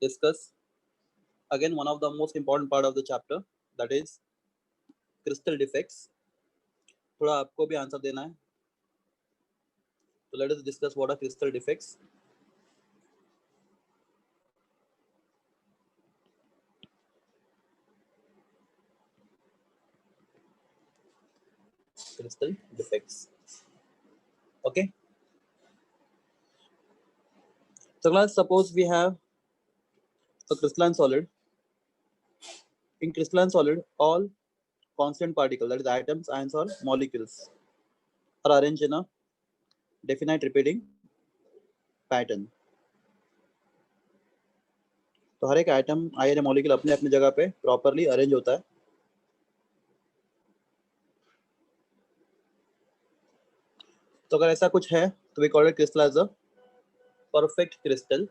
discuss again one of the most important part of the chapter, that is crystal defects. थोड़ा आपको भी answer देना है, तो let us discuss what are crystal defects. Crystal defects. Okay. So class, suppose we have a crystalline solid. In crystalline solid, all constant particles, that is atoms, ions, or molecules, are arranged in a definite repeating pattern. तो हर एक atom, ion या molecule अपने अपनी जगह पे properly arrange होता है. तो अगर ऐसा कुछ है तो we call it crystal as a perfect crystal.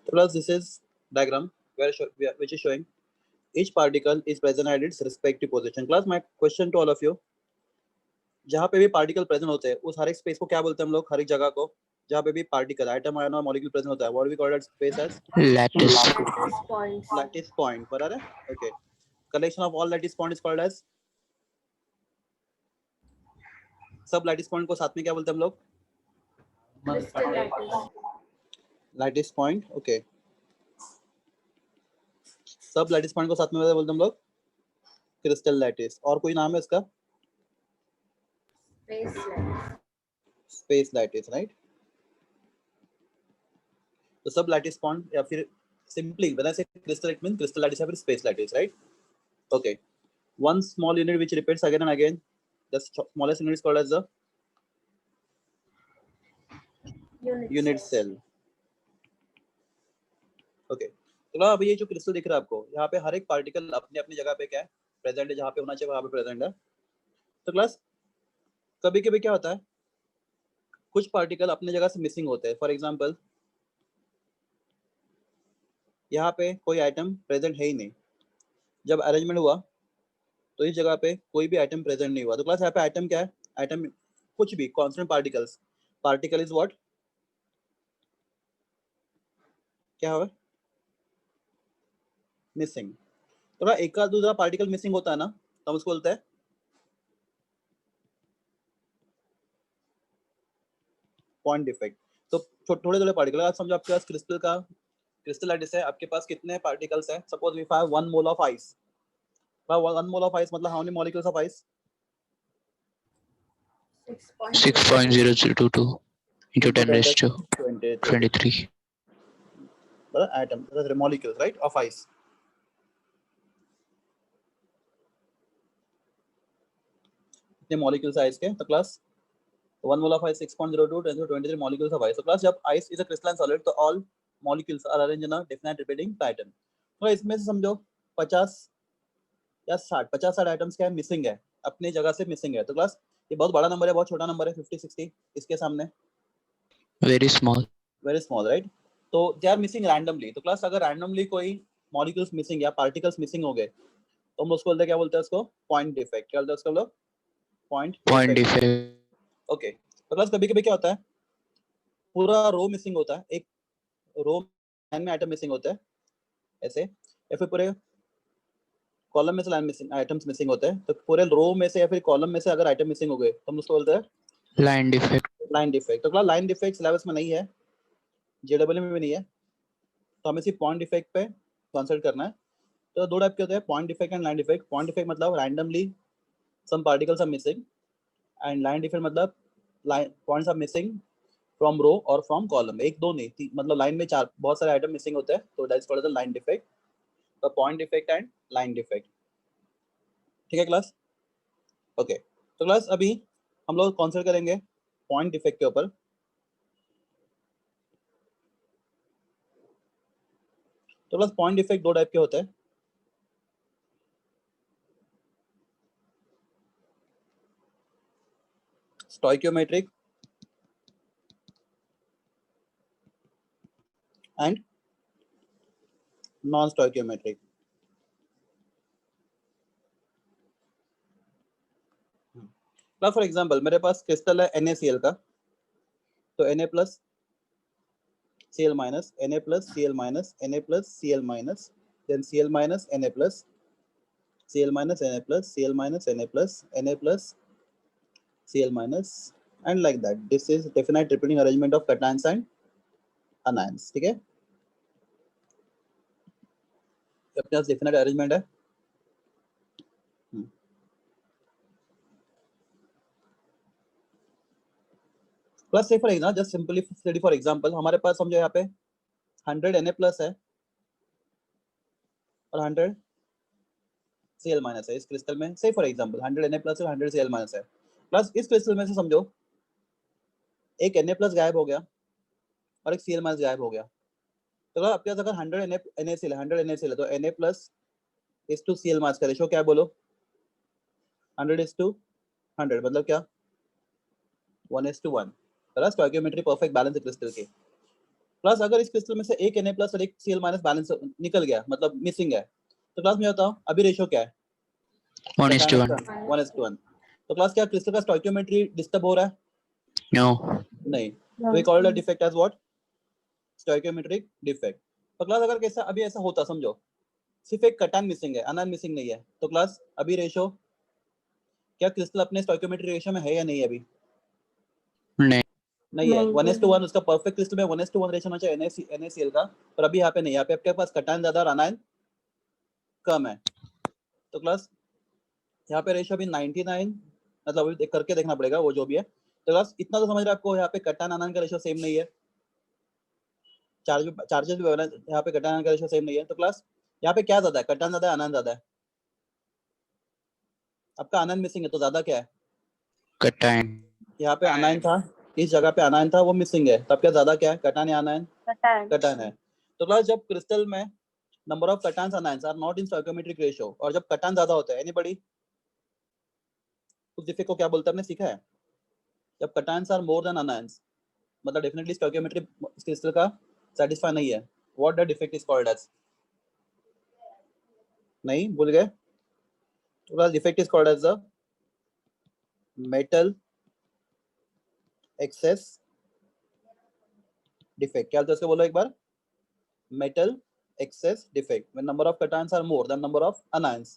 Plus this is diagram which is showing each particle is present at its respective position. Class, my question to all of you, जहाँ पे भी पार्टिकल प्रेजेंट होते हैं उस हर एक space को क्या बोलते हैं हम लोग, हर एक जगह को जहाँ पे भी पार्टिकल, आइटम, आयन और मॉलिक्यूल प्रेजेंट होता है, what we call that space as lattice point. बराबर है? Okay. Collection of all lattice point is called as सब लैटिस पॉइंट को साथ में क्या बोलते हैं हम लोग? Lattice point. ओके. सब लैटिस पॉइंट को साथ में बोलते हैं हम लोग क्रिस्टल लैटिस. और कोई नाम है इसका? Space lattice, right? तो सब लैटिस पॉइंट या फिर simply when I say crystal, it means crystal lattice या फिर space lattice, right? Okay. One small unit which repeats again and again, the smallest unit is called as the unit cell. Okay. तो अब ये जो crystal दिख रहा है आपको, यहाँ पे हर एक पार्टिकल अपनी अपनी जगह पे क्या है, प्रेजेंट है, जहाँ पे होना चाहिए वहाँ पे प्रेजेंट है. तो क्लास कभी कभी क्या होता है, कुछ पार्टिकल अपनी जगह से मिसिंग होते हैं. फॉर एग्जाम्पल यहाँ पे कोई आइटम प्रेजेंट है ही नहीं. जब अरेंजमेंट हुआ तो इस जगह पे कोई भी आइटम प्रेजेंट नहीं हुआ. तो क्लास यहाँ पे आइटम क्या है? आइटम कुछ भी constant particles. Particle is what? क्या है? मिसिंग. तो ना एक का दूसरा पार्टिकल मिसिंग होता है ना, तो हम उसको बोलते हैं पॉइंट डिफेक्ट. तो थोड़े थोड़े पार्टिकल, आज समझो आपके पास क्रिस्टल लैटिस है, आपके पास कितने पार्टिकल्स हैं? Suppose we have 1 mole of ice. 1 mole of ice मतलब how many molecules of ice? 6.0022 into 10⁻23 atom, that is molecules, right, of ice. कितने मॉलिक्यूल्स आइस के? तो class 1 mole of ice 6.02 10⁻23 molecules of ice. तो class जब ice is a crystalline solid तो all molecules are arranged in a definite repeating pattern. तो इसमें से समझो 50 या 60 आइटम्स क्या है, मिसिंग है, अपनी जगह से मिसिंग है. तो क्लास ये बहुत बड़ा नंबर है, बहुत छोटा नंबर है 50 60 इसके सामने? very small, right? तो दे आर मिसिंग रैंडमली. तो क्लास अगर रैंडमली कोई मॉलिक्यूल्स मिसिंग या पार्टिकल्स मिसिंग हो गए तो हम उसको बोलते हैं, क्या बोलते हैं उसको? Point defect. क्या बोलते हैं उसको लोग? Point defect. ओके. तो क्लास कभी कभी क्या होता है, पूरा रो मिसिंग होता है, एक रो लाइन में आइटम मिसिंग होता है ऐसे, या फिर पूरे कॉलम में से लाइन मिसिंग आइटम्स मिसिंग होते हैं. तो पूरे रो में से या फिर कॉलम में से अगर आइटम मिसिंग हो गए तो हम उसको बोलते हैं line defect. Line defect. तो क्लास लाइन डिफेक्ट सिलेबस में नहीं है, जेडब्ल्यू में भी नहीं है, तो हमें सिर्फ पॉइंट डिफेक्ट पे कंसल्ट करना है. तो दो टाइप के होते हैं, point defect and line defect. Point defect मतलब randomly some particles are missing, and line defect मतलब points are missing from row और फ्रॉम कॉलम. एक दो नहीं, मतलब लाइन में चार बहुत सारे आइटम मिसिंग होते हैं, तो that is called the line defect. तो point defect and line defect. ठीक है क्लास? ओके. तो क्लास अभी हम लोग कॉन्सेंट्रेट करेंगे पॉइंट डिफेक्ट के ऊपर. तो क्लास पॉइंट डिफेक्ट दो टाइप के होते हैं. Stoichiometric and non stoichiometric. For example मेरे पास क्रिस्टल है NaCl का, तो Na plus Cl minus, Na plus Cl minus, Na plus Cl minus, then Cl minus Na plus, Cl minus Na plus, Cl minus Na plus, Na plus Cl minus, and like that. This is definite repeating arrangement of cations and anions. ठीक है, अपने पास definite arrangement है। Plus से for example, just simply study for example, हमारे पास समझो यहाँ पे 100 Na plus है और 100 Cl माइनस है इस क्रिस्टल में। से फॉर एग्जांपल 100 Na प्लस और 100 Cl माइनस है। प्लस इस क्रिस्टल में से समझो एक Na प्लस गायब हो गया और एक Cl माइनस गायब हो गया। तो आपके पास अगर 100 NaCl है, 100 NaCl है, तो Na plus is to Cl minus का रेशियो क्या बोलो? 100:100, मतलब क्या? 1:1। स्टोइकियोमेट्री परफेक्ट बैलेंस है क्रिस्टल की। प्लस अगर इस क्रिस्टल में से एक Na प्लस और एक Cl माइनस बैलेंस निकल गया, मतलब मिसिंग है, तो क्लास में बताओ अभी रेशियो क्या है? 1:1. 1:1। तो क्लास क्या क्रिस्टल का स्टोइकियोमेट्री डिस्टर्ब हो रहा है? No. नहीं। तो we call the defect as what? Stoichiometric defect. तो क्लास अगर कैसा अभी ऐसा होता, समझो सिर्फ एक कटान मिसिंग है, अनान मिसिंग नहीं है, तो क्लास अभी रेशियो क्या क्रिस्टल अपने स्टोइकियोमेट्रिक रेशियो में है या नहीं है? अभी नहीं. नहीं है। 1:1 उसका परफेक्ट क्रिस्टल में 1:1 रेशियो होना चाहिए NaCl का, पर अभी यहाँ पे नहीं, यहाँ पे आपके पास कटान ज्यादा और अनायन कम है। तो क्लास यहाँ पे रेशियो अभी 99, मतलब अभी करके देखना पड़ेगा वो जो भी है। तो क्लास इतना तो समझ रहे आपको, यहाँ पे कटान अनायन का रेशियो सेम नहीं है, चार्जेस भी यहाँ पे कटान अनायन का रेशियो सेम नहीं है। तो क्लास यहाँ पे क्या ज्यादा है? कटान ज्यादा है, अनायन ज्यादा है? आपका अनायन मिसिंग है, तो ज्यादा क्या है? Cation. यहाँ पे अनायन था, इस जगह पे अनायन था, वो मिसिंग है, तब क्या ज्यादा क्या है? कटान या अनायन? कटान है। तो क्लास जब क्रिस्टल में number of cations anions are not in stoichiometric ratio, और जब कटान ज्यादा होता है, एनीबॉडी उस डिफेक्ट को क्या बोलते हैं? हमने सीखा है, जब cations are more than anions, मतलब डेफिनेटली स्टोइकियोमेट्रिक क्रिस्टल का सेटिस्फाई नहीं है। What the defect is called as? नहीं, भूल गए? तो class defect is called as the metal excess defect. क्या बोलते हैं उसको? बोलो एक बार। Metal excess defect when number of cations are more than number of anions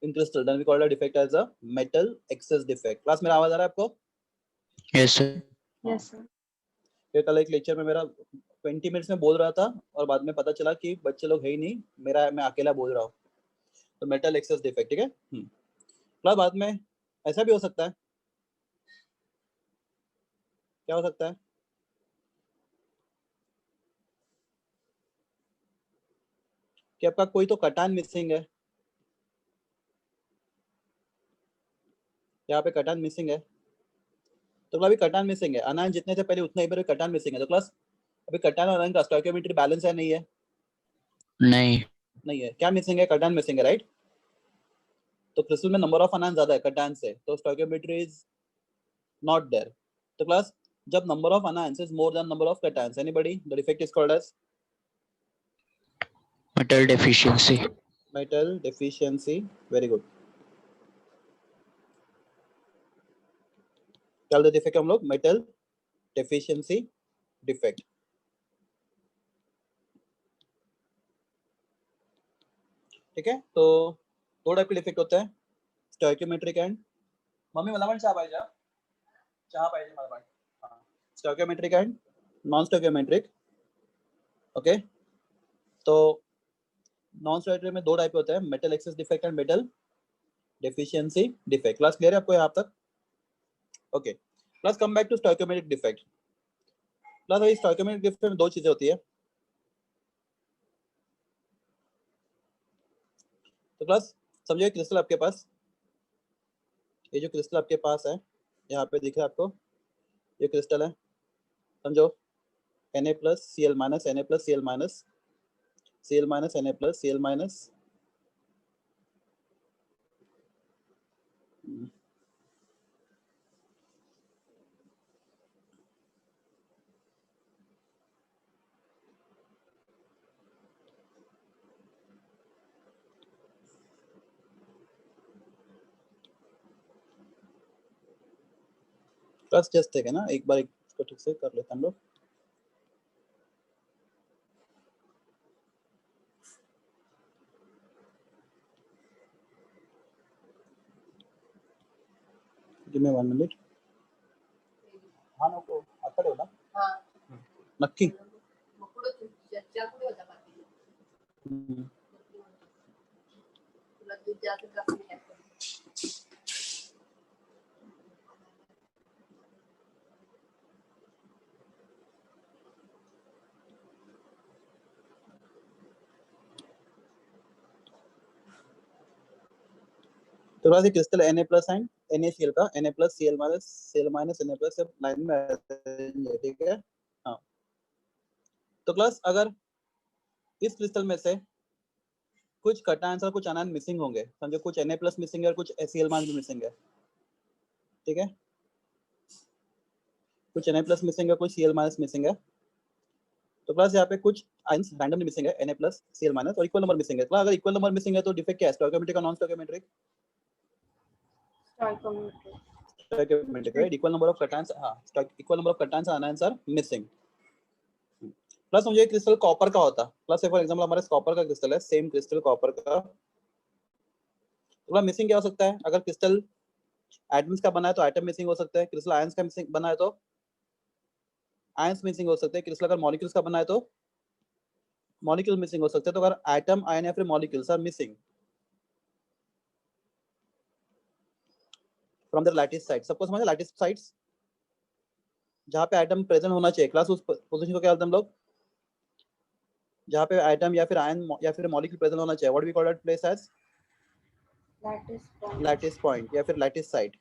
in crystal, then we call the defect as a metal excess defect. Class मेरा आवाज आ रहा है आपको? Yes, sir. Yes sir. फिर कल एक लेक्चर में मेरा 20 मिनट्स में बोल रहा था और बाद में पता चला कि बच्चे लोग है ही नहीं, मैं अकेला बोल रहा हूँ। तो मेटल एक्सेस डिफेक्ट, ठीक है। क्लास बाद में ऐसा भी हो सकता है, क्या हो सकता है? कि आपका कोई तो कटान मिसिंग है, यहाँ पे कटान मिसिंग है, तो अभी कटान मिसिंग है, अनायन जितने थे पहले उतने ही मेरे कटान मिसिंग है। तो क्लास अभी कटान और अनायन का स्टोइकियोमेट्री बैलेंस है, नहीं है? नहीं. नहीं है। क्या मिसिंग है? कटान मिसिंग है, राइट? तो क्रिस्टल में नंबर ऑफ अनायन ज्यादा है कटान से, तो स्टोइकियोमेट्री इज नॉट देयर। तो क्लास जब number of anions is more than number of cations, anybody, the defect is called as Metal deficiency. Metal deficiency. Very good. क्या बोलते डिफेक्ट हम लोग? Metal deficiency defect. ठीक है, तो दो टाइप के डिफेक्ट होते हैं, स्टोइकियोमेट्रिक एंड, मम्मी मला पण चहा पाहिजे, चहा पाहिजे मला पण, हां, stoichiometric and non stoichiometric. Okay, तो नॉन स्टोइकियोमेट्रिक में दो टाइप होते हैं, metal excess defect and metal deficiency defect. Class clear है आपको यहाँ तक? Okay, plus come back to stoichiometric defect. Plus अभी स्टोइकियोमेट्रिक डिफेक्ट में दो चीजें होती है। तो प्लस समझिए क्रिस्टल आपके पास, ये जो क्रिस्टल आपके पास है यहाँ पे दिख रहा है आपको, ये क्रिस्टल है, समझो Na plus Cl minus, Na plus Cl minus, Cl minus Na plus Cl minus, class just है ना, एक बार इसको ठीक से कर लेते हैं हम लोग। Give me 1 minute. हाँ नको आता ना नक्की तो बस ये क्रिस्टल Na+ एंड NaCl का Na+Cl- Cl- Na+ सब लाइन में arrange है, ठीक है। हाँ तो क्लास अगर इस क्रिस्टल में से कुछ कटायंस और कुछ अनायन मिसिंग होंगे, समझो कुछ Na+ मिसिंग है और कुछ Cl- भी मिसिंग है, ठीक है। कुछ Na+ मिसिंग है, कुछ Cl- मिसिंग है। तो क्लास यहाँ पे कुछ आयंस रैंडमली मिसिंग है, Na+, Cl- और इक्वल नंबर मिसिंग है। क्लास अगर इक्वल नंबर मिसिंग है तो डिफेक्ट क्या है, स्टोइकियोमेट्रिक और non stoichiometric? Stoichiometric, right. Equal number of cations, हां, equal number of cations and ions are missing. Plus मुझे क्रिस्टल कॉपर का होता, प्लस फॉर एग्जांपल हमारे कॉपर का क्रिस्टल है, सेम क्रिस्टल कॉपर का, तो मिसिंग क्या हो सकता है? अगर क्रिस्टल एटम्स का बना है तो एटम मिसिंग हो सकता है, क्रिस्टल आयंस का मिसिंग बना है तो आयंस मिसिंग हो सकते हैं, क्रिस्टल अगर मॉलिक्यूल्स का बना है तो मॉलिक्यूल मिसिंग हो सकते हैं। तो अगर एटम, आयन या फिर molecules are missing from the lattice side, suppose समझे लैटिस साइड्स जहाँ पे एटम प्रेजेंट होना चाहिए, क्लास उस पोजीशन को क्या बोलते हैं हम लोग, जहाँ पे एटम या फिर आयन या फिर मॉलिक्यूल प्रेजेंट होना चाहिए, what we call that place as lattice point या फिर लैटिस साइड।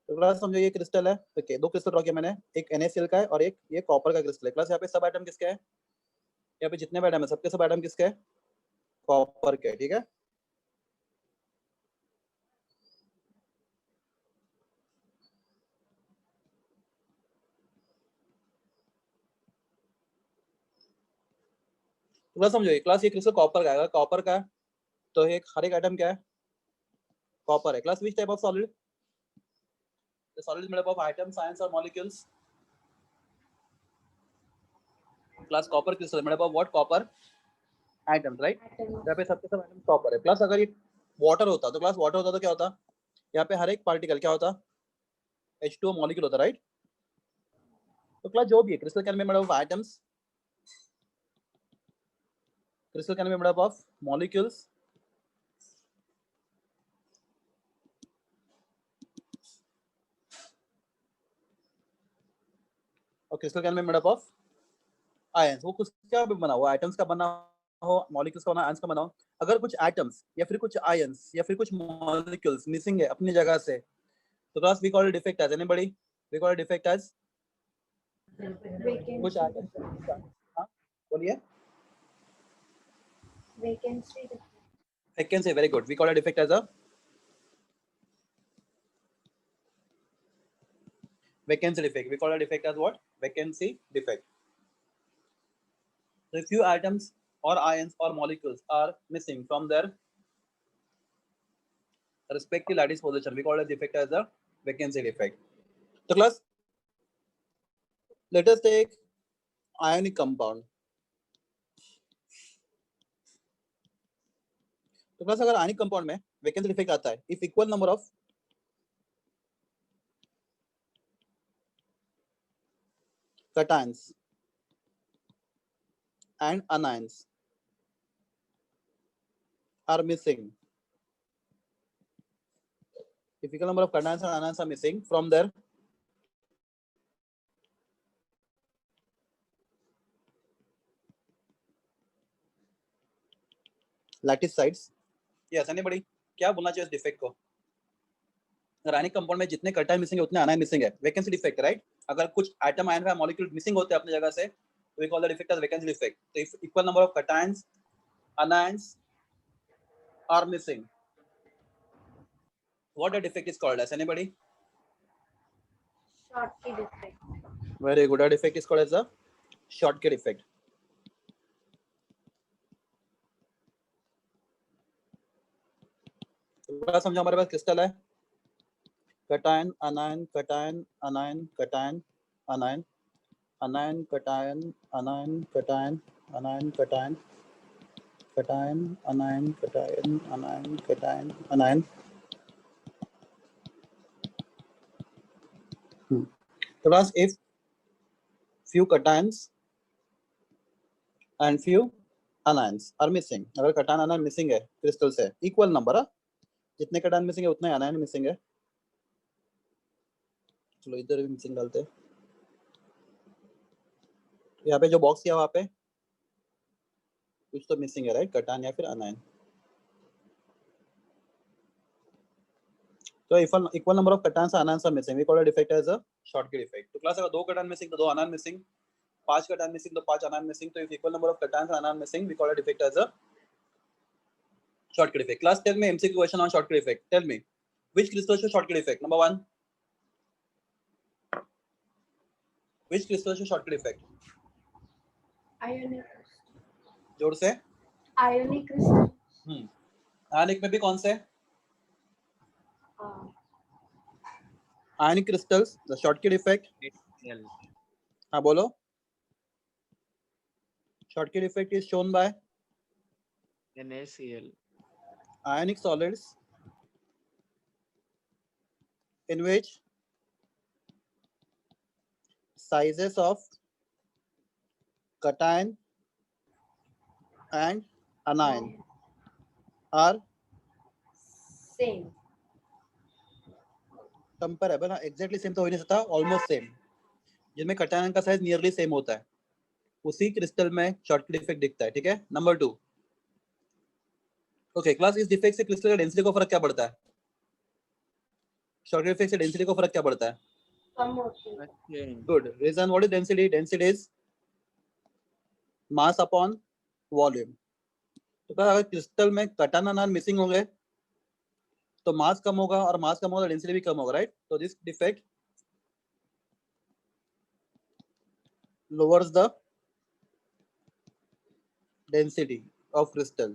तो क्लास समझो ये क्रिस्टल है, ओके, दो क्रिस्टल ड्रॉ किया मैंने, एक NaCl का है और एक ये कॉपर का क्रिस्टल है। क्लास यहाँ पे सब एटम किसके हैं, यहाँ पे जितने भी एटम है सबके सब एटम किसके हैं, कॉपर के, ठीक है। तो क्लास समझो क्लास ये क्रिस्टल कॉपर का है, कॉपर का है तो एक हर एक एटम क्या है, कॉपर है। Class which type of solid, the solid is made up of atoms, ions और molecules. Class copper crystal made up of what, copper atoms, right. यहाँ पे सबके सब एटम्स कॉपर है। प्लस अगर ये वाटर होता तो क्लास वाटर होता तो क्या होता, यहाँ पे हर एक पार्टिकल क्या होता, H2O मॉलिक्यूल होता, राइट। तो क्लास जो भी है crystal can be made up of atoms, crystal can be made up of molecules और crystal can be made up of ions। वो कुछ क्या भी बना हो, एटम्स का बना हो, मॉलिक्यूल्स का बना, आयंस का बना हो। अगर कुछ एटम्स या फिर कुछ आयंस या फिर कुछ मॉलिक्यूल्स मिसिंग है अपनी जगह से, तो class we call it defect as, anybody, we call it defect as कुछ एटम्स, हां बोलिए, vacancy, very good, we call it defect as a vacancy defect, we call a defect as what, vacancy defect। so if few atoms or ions or molecules are missing from their respective lattice position, we call a defect as a vacancy defect। so class let us take ionic compound। तो class अगर ionic compound में vacancy defect आता है if equal number of cations and anions are missing, if equal number of cations and anions are missing from their lattice sides, yes anybody, क्या बोलना चाहिए इस defect को? रासायनिक कंपाउंड में जितने कटायन मिसिंग है उतने आयन मिसिंग है, वैकेंसी डिफेक्ट, राइट। अगर कुछ एटम, आयन या मॉलिक्यूल मिसिंग होते हैं अपनी जगह से, तो we call the defect as vacancy defect. तो if equal number of cations, anions are missing, what a defect is called as, anybody? Schottky defect. Very good, a defect is called as a Schottky defect। थोड़ा समझो, हमारे पास crystal है, cation, anion, cation, anion, cation, anion, anion, cation, anion, cation, anion, cation, cation, anion, cation, anion, cation, anion. So class, if few cations and few anions are missing, अगर cation anion missing है crystal से equal number है, जितने cation missing है उतने anion missing है. चलो इधर भी missing डालते हैं. यहाँ पे जो बॉक्स किया वहाँ पे कुछ तो मिसिंग है, राइट? cation या फिर anion. तो equal number of cations and anions are missing, we call a defect as a Schottky defect. तो क्लास अगर 2 cation missing तो 2 anion missing, 5 cation missing तो 5 anion missing. तो if equal number of cations and anion missing, we call a defect as a Schottky defect. Class, tell me MCQ question on Schottky defect. Tell me which crystal shows Schottky defect. Number 1, which crystal shows Schottky defect? Ionic. जोर से. Ionic crystal. आयनिक में भी कौन से? Ionic crystals, the Schottky defect. हाँ बोलो. Schottky defect is shown by NaCl. ionic solids in which sizes of cation and anion are Same. comparable. Exactly same तो हो ही नहीं सकता, ऑलमोस्ट सेम. जिनमें cation का साइज नियरली सेम होता है उसी क्रिस्टल में Schottky डिफेक्ट दिखता है. ठीक है. नंबर 2. ओके क्लास, इस डिफेक्ट से क्रिस्टल का डेंसिटी को फर्क क्या पड़ता है? Schottky डिफेक्ट से डेंसिटी को फर्क क्या पड़ता है? कम होती है. Good. Reason what is density? Density is mass upon volume. तो अगर क्रिस्टल में cation anion मिसिंग होंगे तो मास कम होगा, और मास कम होगा तो डेंसिटी भी कम होगा, राइट? तो this defect lowers the density of crystal.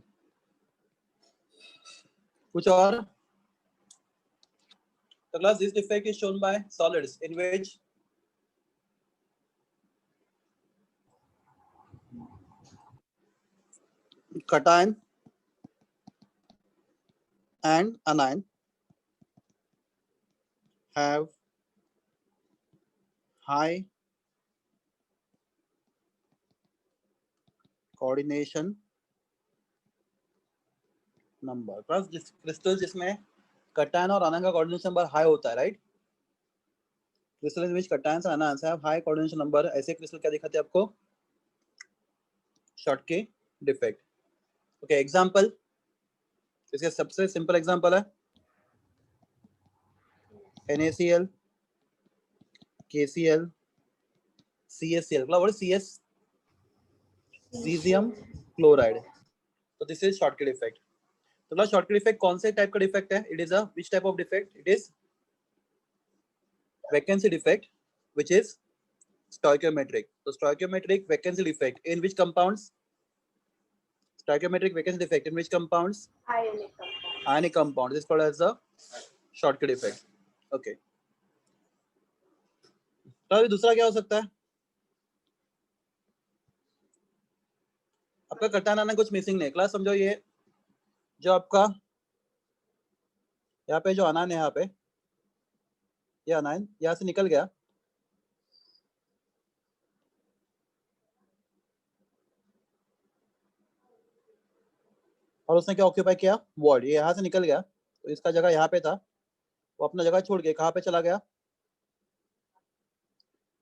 कुछ और? तो class, this defect is shown by solids in which cation and anion have high coordination number. Class, जिस क्रिस्टल जिसमें cation और anion का coordination number हाई होता है, right? Crystal in which cations and anions have high coordination number, ऐसे crystal क्या दिखाते हैं आपको? Schottky defect. Okay, example. इसका सबसे सिंपल एग्जांपल है NaCl, KCl, CaCl. What is CS? Cesium chloride. तो दिस इज Schottky defect. तो क्लास, Schottky defect कौन से टाइप का डिफेक्ट है? It is a which type of defect? It is vacancy defect which is stoichiometric. So stoichiometric vacancy defect in which compounds? Stoichiometric vacancy defect in which compounds? Ionic compound. Ionic compound. This is called as the Schottky defect. Okay. तो अभी दूसरा क्या हो सकता है? आपका cation anion कुछ missing नहीं. क्लास समझो, ये जो आपका यहाँ पे जो anion है, यहाँ पे ये anion यहाँ से निकल गया, और उसने क्या ऑक्यूपाई किया? वॉइड. ये यहाँ से निकल गया तो इसका जगह यहाँ पे था, वो अपना जगह छोड़ के कहाँ पे चला गया?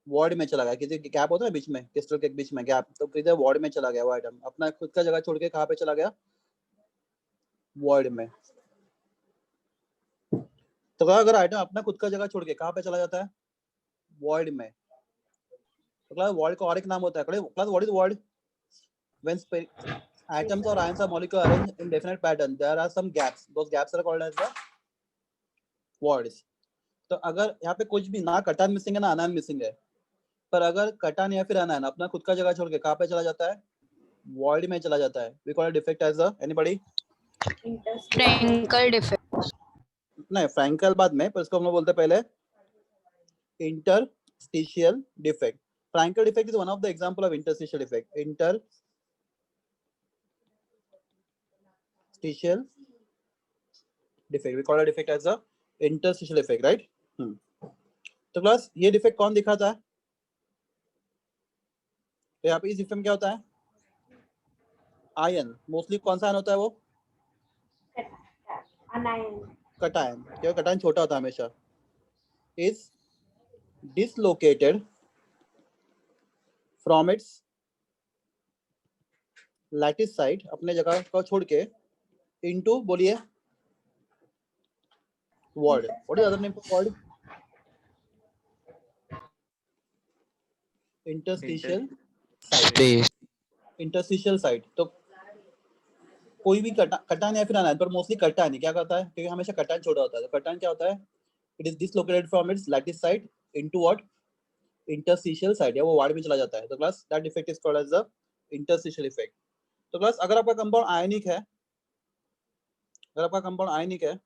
वॉइड में चला गया. किसी गैप होता है बीच में, क्रिस्टल के बीच में गैप, तो किधर वॉइड में चला गया वो आइटम. अपना खुद का जगह छोड़ के कहाँ पे चला गया? वॉइड में. तो अगर आइटम अपना खुद का जगह छोड़ के कहाँ पे चला जाता है? वॉइड में. तो क्लास, वॉइड का और एक नाम होता है. Class, what is void? When atoms or ions are molecule arranged in definite pattern, there are some gaps. Those gaps are called as the voids. तो अगर यहाँ पे कुछ भी ना cation मिसिंग है ना anion मिसिंग है, पर अगर cation या फिर anion अपना खुद का जगह छोड़ के कहाँ पे चला जाता है? void में चला जाता है. We call it defect as a anybody? Interstitial. Frankel defect. नहीं फ्रैंकल बाद में, पर इसको हम लोग बोलते हैं पहले interstitial defect. Frankel defect is one of the example of interstitial defect. Interstitial defect. We call a defect as a interstitial defect, right? तो क्लास ये डिफेक्ट कौन दिखाता है? तो यहाँ पे इस डिफेक्ट में क्या होता है? आयन. मोस्टली कौन सा आयन होता है वो? कटायन. क्या कटायन छोटा होता है हमेशा. Is dislocated from its lattice site, अपने जगह को छोड़ के into, बोलिए, word. What is the other name for word? Interstitial site. Space. Interstitial site. तो कोई भी कटान या फिर अनायन, पर मोस्टली कटान ही क्या करता है, क्योंकि हमेशा कटान छोटा होता है. तो कटान क्या होता है? It is dislocated from its lattice site into what? Interstitial site, या वो वार्ड में चला जाता है. तो class that defect is called as the interstitial effect. तो क्लास अगर आपका कंपाउंड आयनिक है,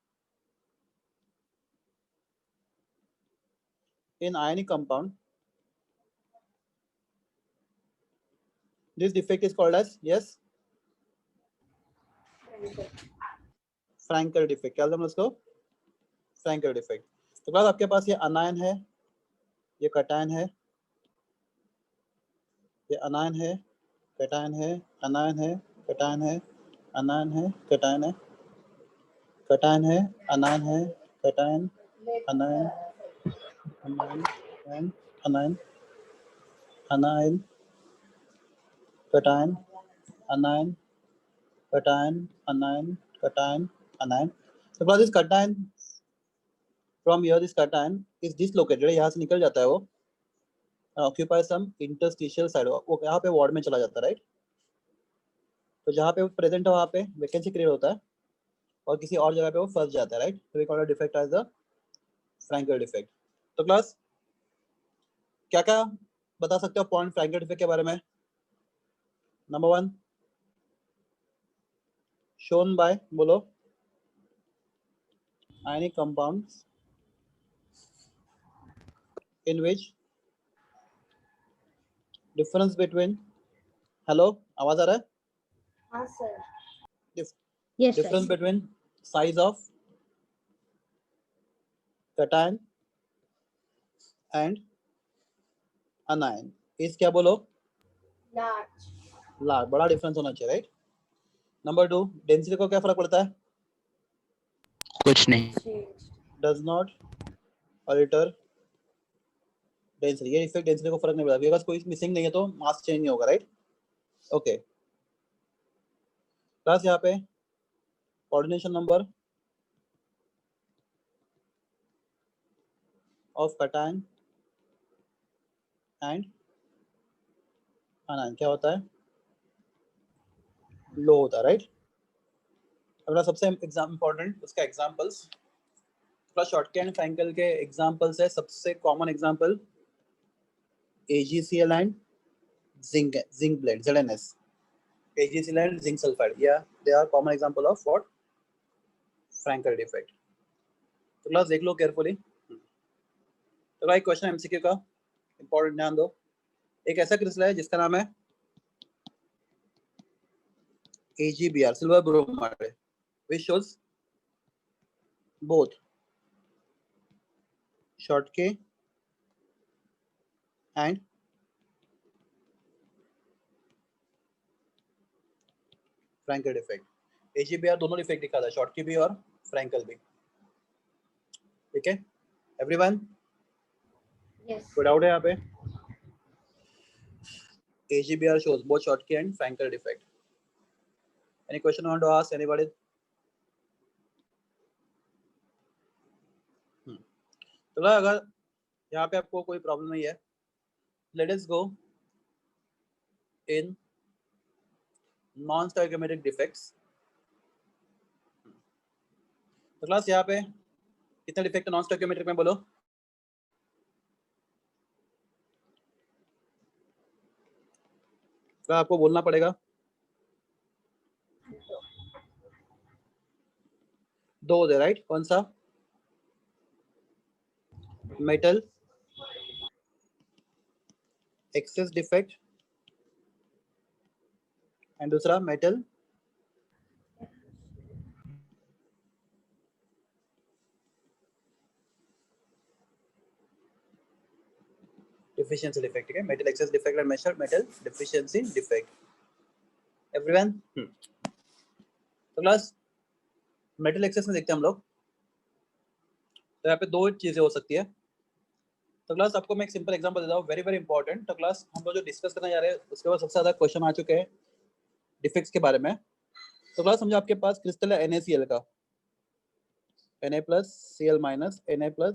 in ionic compound, this defect is called as, yes, Frenkel defect. क्या बोलते हैं उसको? Frankel defect. तो क्लास आपके पास ये अनायन है, ये कटायन है, ये अनायन है, कटायन है, अनायन है, कटायन है, अनायन है, कटायन है, कटायन है, अनायन है, cation, अनायन, अनायन, अनायन, अनायन, cation, अनायन, cation, अनायन, cation, अनायन. So because this cation from here, this cation is dislocated, यहाँ से निकल जाता है वो, ऑक्यूपाई सम इंटरस्टिशियल साइड, वो यहाँ पे वार्ड में चला जाता है, राइट. तो जहाँ पे वो प्रेजेंट है वहाँ पे वैकेंसी क्रिएट होता है और किसी और जगह पे वो फंस जाता है, राइट. तो we call the defect as the Frenkel defect. तो क्लास क्या क्या बता सकते हो पॉइंट फ्रैंकल डिफेक्ट के बारे में? नंबर 1 शोन बाय, बोलो, ionic compounds in which difference between, hello आवाज आ रहा है? हाँ sir. Yes, difference sir. between size of cation and anion is, क्या बोलो? Large. बड़ा डिफरेंस होना चाहिए, राइट. नंबर 2 डेंसिटी को क्या फर्क पड़ता है? कुछ नहीं. Changed. Does not alter density. ये इफेक्ट डेंसिटी को फर्क नहीं पड़ता. अगर कोई मिसिंग नहीं है तो मास चेंज नहीं होगा, राइट. ओके. प्लस यहाँ पे coordination number of cation and anion क्या होता है? लो होता है, राइट. अपना सबसे इम्पोर्टेंट उसका examples, plus shortcut and Frenkel के एग्जांपल्स है. सबसे common example AgCl and zinc blende, ZnS. AgCl and zinc sulphide, या they are common example of what? Frenkel defect. तो क्लास देख लो केयरफुली. तो भाई क्वेश्चन एमसीक्यू का इंपॉर्टेंट ध्यान दो. एक ऐसा क्रिस्टल है जिसका नाम है AgBr, silver bromide, which shows both Schottky and Frenkel defect. AgBr दोनों डिफेक्ट दिखा था, Schottky भी और फ्रैंकल भी. ठीक है एवरीवन? Yes. कोई डाउट है यहाँ पे? AgBr shows both Schottky and Frenkel defect. Any question you want to ask anybody? तो अगर यहाँ पे आपको कोई प्रॉब्लम नहीं है, let us go in non-stoichiometric defects. तो क्लास यहाँ पे कितने डिफेक्ट नॉन स्टोइकियोमेट्रिक में बोलो? तो आपको बोलना पड़ेगा. 2 दे, राइट. कौन सा? मेटल एक्सेस डिफेक्ट एंड दूसरा मेटल deficiency defect. ठीक है, metal excess defect and metal deficiency defect. Everyone? तो क्लास मेटल एक्सेस में देखते हैं हम लोग. तो यहाँ पे दो चीजें हो सकती है. तो क्लास आपको मैं एक सिंपल एग्जांपल देता हूँ, वेरी वेरी इंपॉर्टेंट. तो क्लास हम लोग जो डिस्कस करने जा रहे हैं उसके बाद सबसे ज्यादा क्वेश्चन आ चुके हैं डिफेक्ट्स के बारे में. तो क्लास समझो आपके पास क्रिस्टल है NaCl का, Na+Cl-, Na+Cl-, Na+Cl-,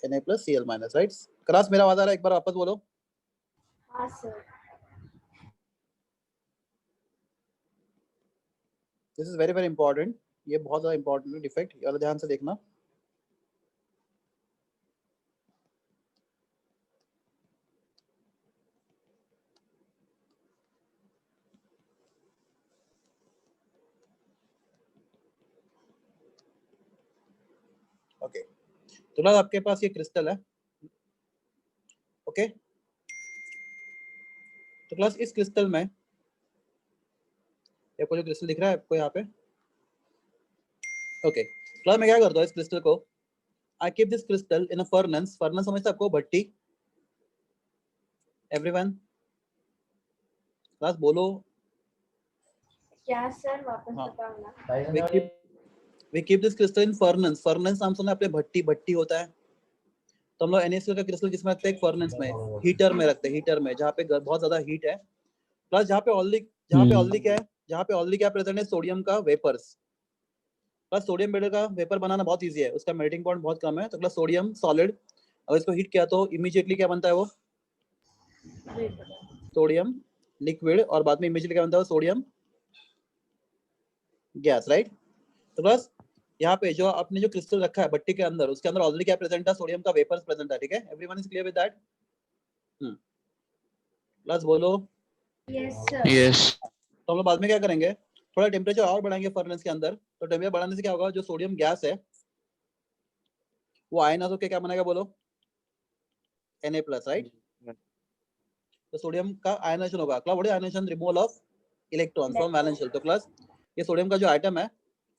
Na+Cl-, right. Class मेरा आवाज आ रहा है? एक बार वापस बोलो. हाँ sir. This is very very important. ये बहुत ज्यादा इंपॉर्टेंट डिफेक्ट, ये वाला ध्यान से देखना. ओके, तो क्लास आपके पास ये क्रिस्टल है. ओके, तो क्लास इस क्रिस्टल में आपको जो क्रिस्टल दिख रहा है आपको यहाँ पे. ओके, क्लास मैं क्या करता हूँ इस क्रिस्टल को, I keep this crystal in a furnace. Furnace समझते आपको? भट्टी. एवरीवन क्लास बोलो. क्या सर, वापस हाँ. बताओ ना. we keep this crystal in furnace. furnace नाम सुना आपने? भट्टी. भट्टी होता है. तो हम लोग NaCl का क्रिस्टल किसमें रखते हैं? फर्नेस में, हीटर में रखते हैं. हीटर में जहाँ पे बहुत ज्यादा हीट है. प्लस जहाँ पे ऑलरेडी क्या है, जहाँ पे ऑलरेडी क्या प्रेजेंट है? सोडियम का वेपर्स. प्लस सोडियम बेटर का वेपर बनाना बहुत इजी है, उसका मेल्टिंग पॉइंट बहुत कम है. तो प्लस सोडियम सॉलिड, अगर इसको हीट किया तो इमीडिएटली क्या बनता है? वो सोडियम लिक्विड, और बाद में इमीडिएटली क्या बनता है? Sodium gas, right. तो प्लस यहाँ पे जो आपने जो क्रिस्टल रखा है भट्टी के अंदर, उसके अंदर ऑलरेडी क्या प्रेजेंट है? सोडियम का वेपर्स प्रेजेंट है. ठीक है, everyone is clear with that? Plus बोलो. Yes sir. Yes. तो हम लोग बाद में क्या करेंगे, थोड़ा टेम्परेचर और बढ़ाएंगे फर्नेस के अंदर. तो टेम्परेचर बढ़ाने से क्या होगा? जो सोडियम गैस है वो आयनाइज होकर क्या बनेगा? बोलो. Na+, right. तो सोडियम का आयनाइजेशन होगा. क्या बोले? Ionization, removal of electron from valence shell. तो प्लस ये सोडियम का जो आइटम है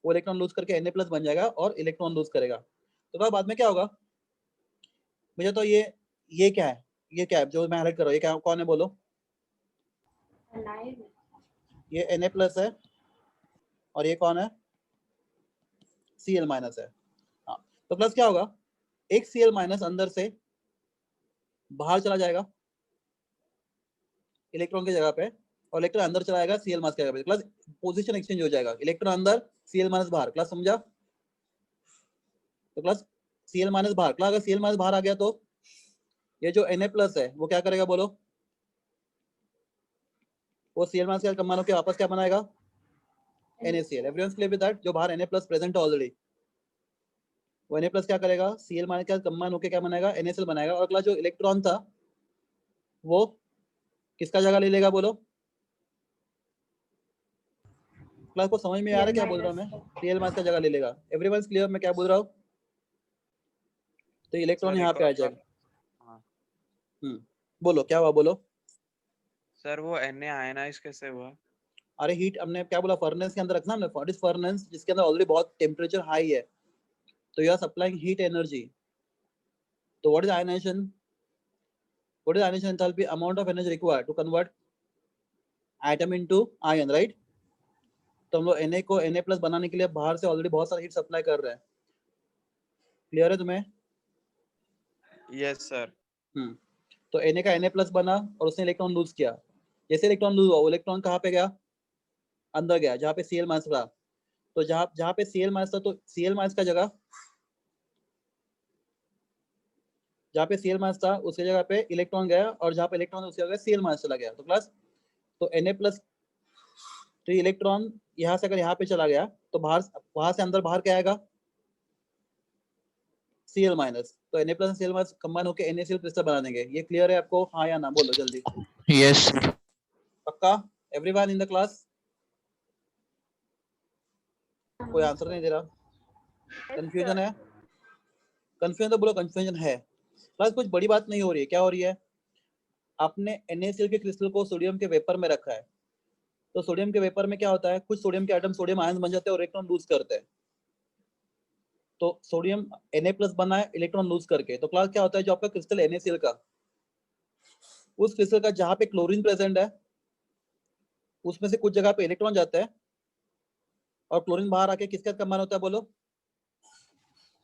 वो इलेक्ट्रॉन लूज करके Na+ बन जाएगा और इलेक्ट्रॉन लूज करेगा. तो बाद में क्या होगा? मुझे तो ये क्या है? ये क्या है जो मैं हाईलाइट कर रहा हूँ? ये क्या, कौन है? बोलो. ये Na+ है और ये कौन है? Cl- है. हाँ, तो प्लस क्या होगा? एक Cl- अंदर से बाहर चला जाएगा इलेक्ट्रॉन की जगह पे, और इलेक्ट्रॉन अंदर चला जाएगा Cl- की जगह पे. प्लस पोजीशन एक्सचेंज हो जाएगा, इलेक्ट्रॉन अंदर Cl- बाहर. क्लास समझा? तो प्लस Cl- बाहर. क्लास अगर Cl- बाहर आ गया तो ये जो Na+ है वो क्या करेगा? बोलो. वो Cl- का कंबाइन होकर वापस क्या बनाएगा? NaCl. Everyone clear with that? जो बाहर Na+ प्रेजेंट है ऑलरेडी, वो Na+ क्या करेगा? Cl- का कंबाइन होकर क्या बनाएगा? NaCl बनाएगा. और अगला जो इलेक्ट्रॉन था वो किसका जगह ले लेगा? बोलो. क्लास को समझ में आ रहा है क्या बोल रहा हूँ मैं? Cl- का जगह ले लेगा. एवरीवन क्लियर मैं क्या बोल रहा हूँ? तो इलेक्ट्रॉन यहाँ पे आ जाएगा. बोलो क्या हुआ? बोलो. सर वो Na आयनाइज कैसे हुआ? अरे हीट, हमने क्या बोला? फर्नेस के अंदर रखना हमने. इस फर्नेस जिसके अंदर ऑलरेडी बहुत टेम्परेचर हाई है, तो you are supplying heat energy. तो what is ionization? What is ionization enthalpy? Amount of energy required to convert atom into ion, right. तो हम लोग Na को Na+ बनाने के लिए बाहर से ऑलरेडी बहुत सारा हीट सप्लाई कर रहे हैं. क्लियर है तुम्हें? Yes sir. तो Na का Na+ बना और उसने इलेक्ट्रॉन लूज किया. जैसे इलेक्ट्रॉन लूज हुआ, वो इलेक्ट्रॉन कहाँ पे गया? अंदर गया जहाँ पे Cl- था. तो जहाँ पे Cl- था, तो Cl- का जगह, जहाँ पे Cl- था उसकी जगह पे इलेक्ट्रॉन गया, और जहाँ पे इलेक्ट्रॉन उसकी जगह Cl- चला गया. तो प्लस तो Na+, तो इलेक्ट्रॉन यहाँ से अगर यहाँ पे चला गया तो बाहर, वहां से अंदर बाहर क्या आएगा? Cl-. तो Na+ Cl- कंबाइन होकर NaCl क्रिस्टल बना देंगे. ये क्लियर है आपको? हाँ या ना? बोलो जल्दी. Yes. पक्का? Everyone in the class? कोई आंसर नहीं दे रहा? कंफ्यूजन है? कंफ्यूजन तो बोलो कंफ्यूजन है, प्लस कुछ बड़ी बात नहीं हो रही है। क्या हो रही है, आपने NaCl के क्रिस्टल को सोडियम के वेपर में रखा है, तो सोडियम के वेपर में क्या होता है, कुछ सोडियम के एटम सोडियम आयन बन जाते हैं और इलेक्ट्रॉन लूज करते हैं। तो सोडियम Na+ बना है इलेक्ट्रॉन लूज करके, तो क्लास क्या होता है, जो आपका क्रिस्टल NaCl का, उस क्रिस्टल का जहां पे क्लोरीन प्रेजेंट है उसमें से कुछ जगह पे इलेक्ट्रॉन जाता है और क्लोरीन बाहर आके किसका कम्बाइन होता है बोलो,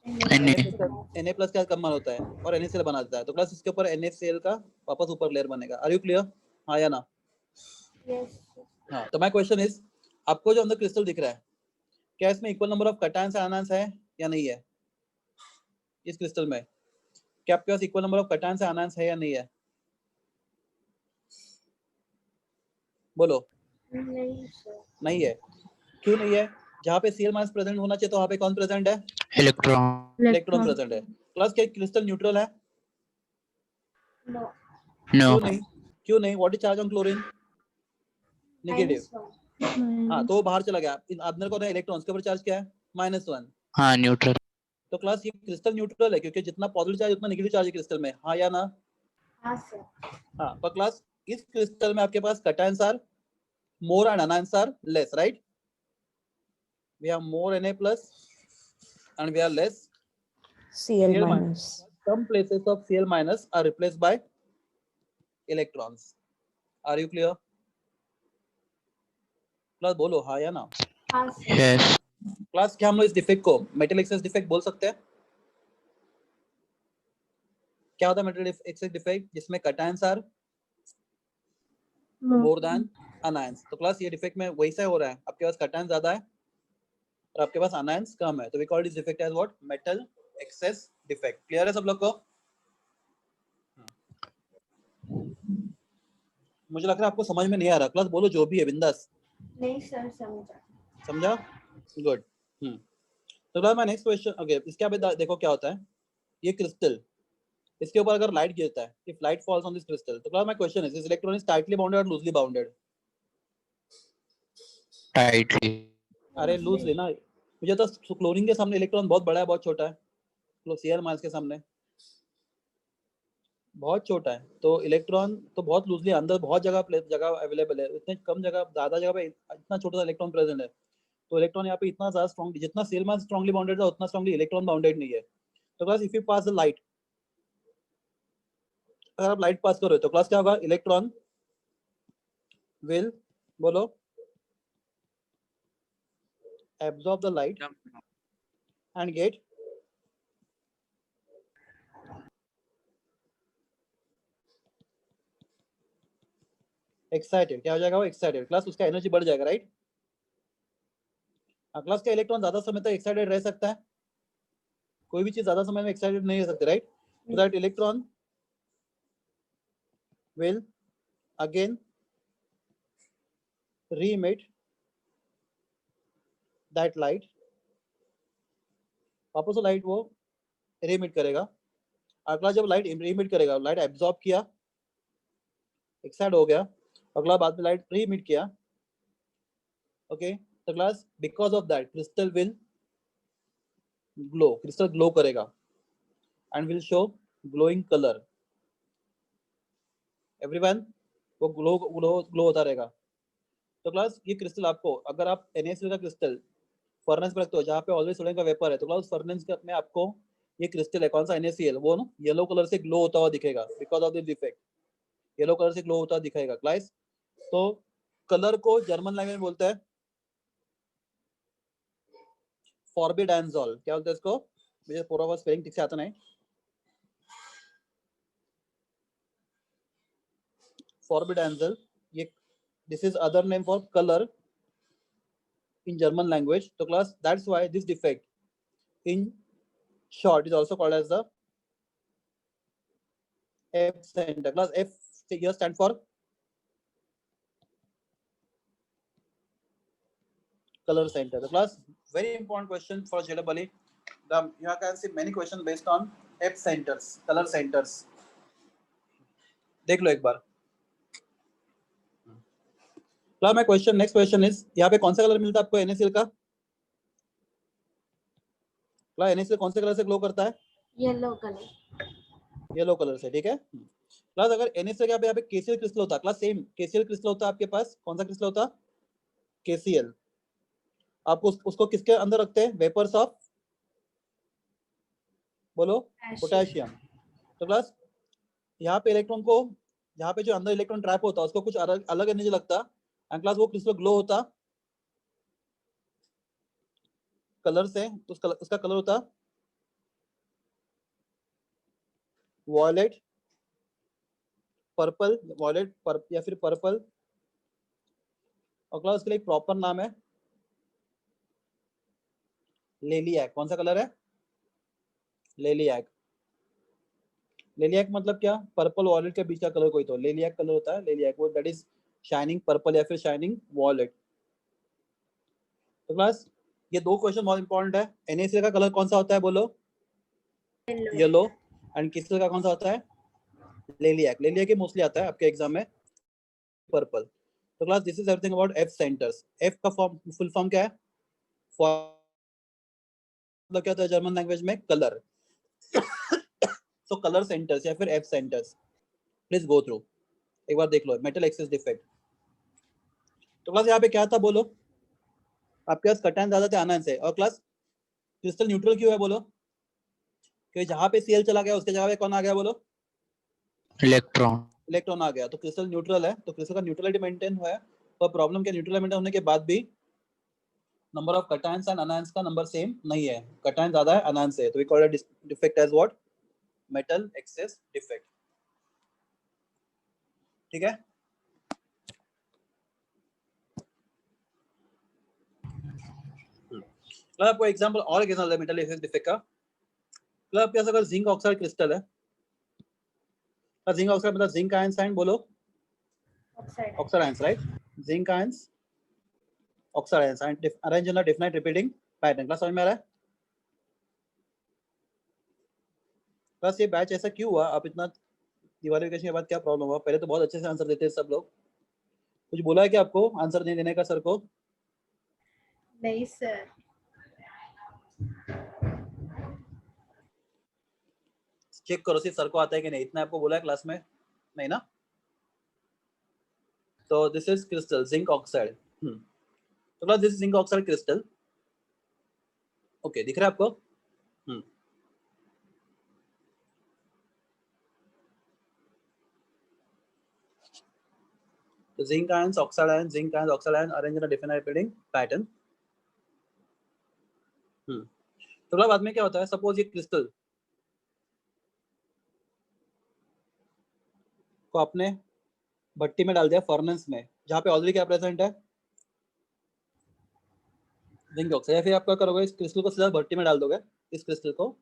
Na+ का कम्बाइन होता है और NaCl बना देता है। तो क्लास इसके ऊपर NaCl का वापस ऊपर लेयर बनेगा। Are you clear? हाँ या ना? Yes. हाँ, तो माय क्वेश्चन इज, आपको जो अंदर क्रिस्टल दिख रहा है, क्या इसमें equal number of cations and anions है या नहीं है? इस क्रिस्टल में क्या आपके पास equal number of cations and anions है या नहीं है? बोलो। नहीं सर। नहीं है। क्यों नहीं है? जहाँ पे Cl- प्रेजेंट होना चाहिए तो वहाँ पे कौन प्रेजेंट है? इलेक्ट्रॉन। इलेक्ट्रॉन प्रेजेंट है। प्लस क्या क्रिस्टल न्यूट्रल है? No. नो। क्यों नहीं? क्यों नहीं? What is charge on chlorine? Negative. -1. हाँ, तो वो बाहर चला गया। अंदर को इलेक्ट्रॉन, के ऊपर चार्ज क्या है? -1। हाँ न्यूट्रल। तो क्लास ये क्रिस्टल न्यूट्रल है क्योंकि जितना पॉजिटिव चार्ज उतना नेगेटिव चार्ज है क्रिस्टल में। हाँ या ना? हाँ सर। हाँ, पर क्लास इस क्रिस्टल में आपके पास cations are more and anions are less, right? We have more Na+ and we are less Cl-. Some places of Cl- are replaced by electrons. Are you clear? Class बोलो हाँ या ना? हाँ sir. Yes. Class क्या हम लोग इस defect को मेटल एक्सेस डिफेक्ट बोल सकते हैं? क्या होता है मेटल एक्सेस डिफेक्ट? जिसमें कैटायंस आर मोर देन आनायंस। तो क्लास ये डिफेक्ट में वैसा हो रहा है, आपके पास कैटायंस ज्यादा है और आपके पास आनायंस कम है, तो we call this defect as what? Metal excess defect. Clear है सब लोग को? मुझे लग रहा है आपको समझ में नहीं आ रहा। क्लास बोलो जो भी है, बिंदास। नहीं सर, समझा। समझा? गुड। तो class my next question, okay, इसके बाद देखो क्या होता है, ये क्रिस्टल, इसके ऊपर अगर लाइट गिरता है, if light falls on this crystal, तो class my question is, this electron is tightly bounded और लूजली बाउंडेड? टाइटली। अरे लूज लेना, मुझे तो क्लोरीन के सामने इलेक्ट्रॉन बहुत बड़ा है, बहुत छोटा है? Cl- के सामने बहुत छोटा है, तो इलेक्ट्रॉन तो बहुत लूजली, अंदर बहुत जगह अवेलेबल है, इतने कम जगह, ज्यादा जगह पे इतना छोटा सा इलेक्ट्रॉन प्रेजेंट है, तो इलेक्ट्रॉन यहाँ पे इतना ज्यादा स्ट्रॉन्ग, जितना Cl- स्ट्रॉन्गली बाउंडेड है उतना स्ट्रॉन्गली इलेक्ट्रॉन बाउंडेड नहीं है। तो class if you pass the light, अगर आप लाइट पास करो तो क्लास क्या होगा, इलेक्ट्रॉन विल, बोलो, absorb the light and get excited। क्या हो जाएगा वो? एक्साइटेड। क्लास उसका एनर्जी बढ़ जाएगा, राइट? क्लास का इलेक्ट्रॉन ज्यादा समय तक एक्साइटेड रह सकता है? कोई भी चीज ज्यादा समय में एक्साइटेड नहीं रह सकती, right? So that electron will again re-emit that light, वापस वो लाइट वो re-emit करेगा। अगला जब लाइट re-emit करेगा, लाइट एब्जॉर्ब किया, एक्साइट हो गया, अगला बाद में लाइट re-emit किया, ओके, तो class because of that crystal will glow, crystal glow करेगा and will show glowing colour. Everyone, वो ग्लो ग्लो ग्लो होता रहेगा। तो क्लास ये क्रिस्टल आपको, अगर आप NaCl का क्रिस्टल फर्नेस में रखते हो जहाँ पे ऑलरेडी सोडियम का वेपर है, तो क्लास फर्नेस में आपको ये क्रिस्टल है कौन सा, NaCl, वो ना येलो कलर से ग्लो होता हुआ दिखेगा because of this effect, yellow colour से ग्लो होता दिखेगा क्लास। तो कलर को जर्मन लैंग्वेज में बोलते हैं फॉर्बिडांजोल। क्या बोलते हैं इसको? मुझे पूरा स्पेलिंग ठीक से आता नहीं। फॉर्बिडांजोल, ये this is other name for colour in German language. So class, that's why this defect in short is also called as the F center. Class F here stand for color center. The class, very important question for JEE. You can see many questions based on F centers, color centers. देख लो एक बार। Class my question, next question is, यहाँ पे कौन सा colour मिलता है आपको NaCl का? क्लास NaCl कौन से कलर से ग्लो करता है? येलो कलर, येलो कलर से, ठीक है। प्लस अगर NaCl का यहाँ पे KCl क्रिस्टल होता, क्लास सेम KCl क्रिस्टल होता आपके पास, कौन सा क्रिस्टल होता? KCl। आपको उसको किसके अंदर रखते हैं? वेपर्स ऑफ, बोलो, पोटेशियम। तो क्लास यहाँ पे इलेक्ट्रॉन को, यहाँ पे जो अंदर इलेक्ट्रॉन ट्रैप होता है उसको कुछ अलग एनर्जी लगता, एंड क्लास वो क्रिस्टल ग्लो होता कलर से, तो उसका कलर होता वॉयलेट, पर्पल, वॉयलेट या फिर पर्पल। और क्लास उसके लिए एक प्रॉपर नाम है लेलियाक। कौन सा कलर है? लेलियाक। लेलियाक मतलब क्या? पर्पल वॉयलेट के बीच का कलर कोई तो लेलियाक कलर होता है। लेलियाक वो दैट इज शाइनिंग पर्पल या फिर शाइनिंग वॉयलेट। तो क्लास ये दो क्वेश्चन बहुत इंपॉर्टेंट है। NaCl का कलर कौन सा होता है बोलो? येलो। एंड किसल का कौन सा होता है? लेलियाक। लेलियाक ही मोस्टली आता है आपके एग्जाम में, पर्पल। तो class this is everything about F centres. F का फॉर्म, फुल फॉर्म क्या है? मतलब क्या होता है जर्मन लैंग्वेज में? कलर। सो कलर सेंटर्स या फिर F centres, please go through, एक बार देख लो। Metal excess defect. तो क्लास यहाँ पे क्या था बोलो? आपके पास कटायन ज्यादा थे आनायन से। और क्लास क्रिस्टल न्यूट्रल क्यों है बोलो? क्योंकि जहाँ पे Cl चला गया उसके जगह पे कौन आ गया बोलो? इलेक्ट्रॉन। इलेक्ट्रॉन आ गया। तो क्रिस्टल न्यूट्रल है, तो क्रिस्टल का न्यूट्रलिटी मेंटेन हुआ है। पर प्रॉब्लम क्या, न्यूट्रल मेंटेन होने के बाद भी number of cations and anions का नंबर सेम नहीं है। कटायन ज्यादा है अनायन से, तो we call it defect as what? Metal excess defect. ठीक है। मतलब आपको एग्जांपल और एग्जांपल है मेटल एक्सेस डिफेक्ट का। मतलब आपके पास अगर जिंक ऑक्साइड क्रिस्टल है, जिंक ऑक्साइड मतलब जिंक आयंस एंड बोलो oxide ions, right? Zinc ions, oxide ions and arrange in a definite repeating pattern. Class समझ में आ रहा है? बस ये बैच ऐसा क्यों हुआ? आप इतना दिवाली वेकेशन के बाद क्या प्रॉब्लम हुआ? पहले तो बहुत अच्छे से आंसर देते हैं सब लोग। कुछ बोला है क्या आपको आंसर नहीं देने का सर को? नहीं सर। चेक करो सिर्फ सर को आता है कि नहीं, इतना आपको बोला है क्लास में? नहीं ना? तो this is crystal zinc oxide. तो this is zinc oxide crystal. Okay, दिख रहा है आपको? तो zinc ions, oxide ions, zinc ions, oxide ions arrange in a definite repeating pattern. तो बाद में क्या होता है? सपोज ये क्रिस्टल को आपने भट्टी में डाल दिया, फर्नेस में, जहाँ पे ऑलरेडी क्या प्रेजेंट है? Zinc oxide. या फिर आप क्या करोगे? इस क्रिस्टल को सीधा भट्टी में डाल दोगे, इस क्रिस्टल को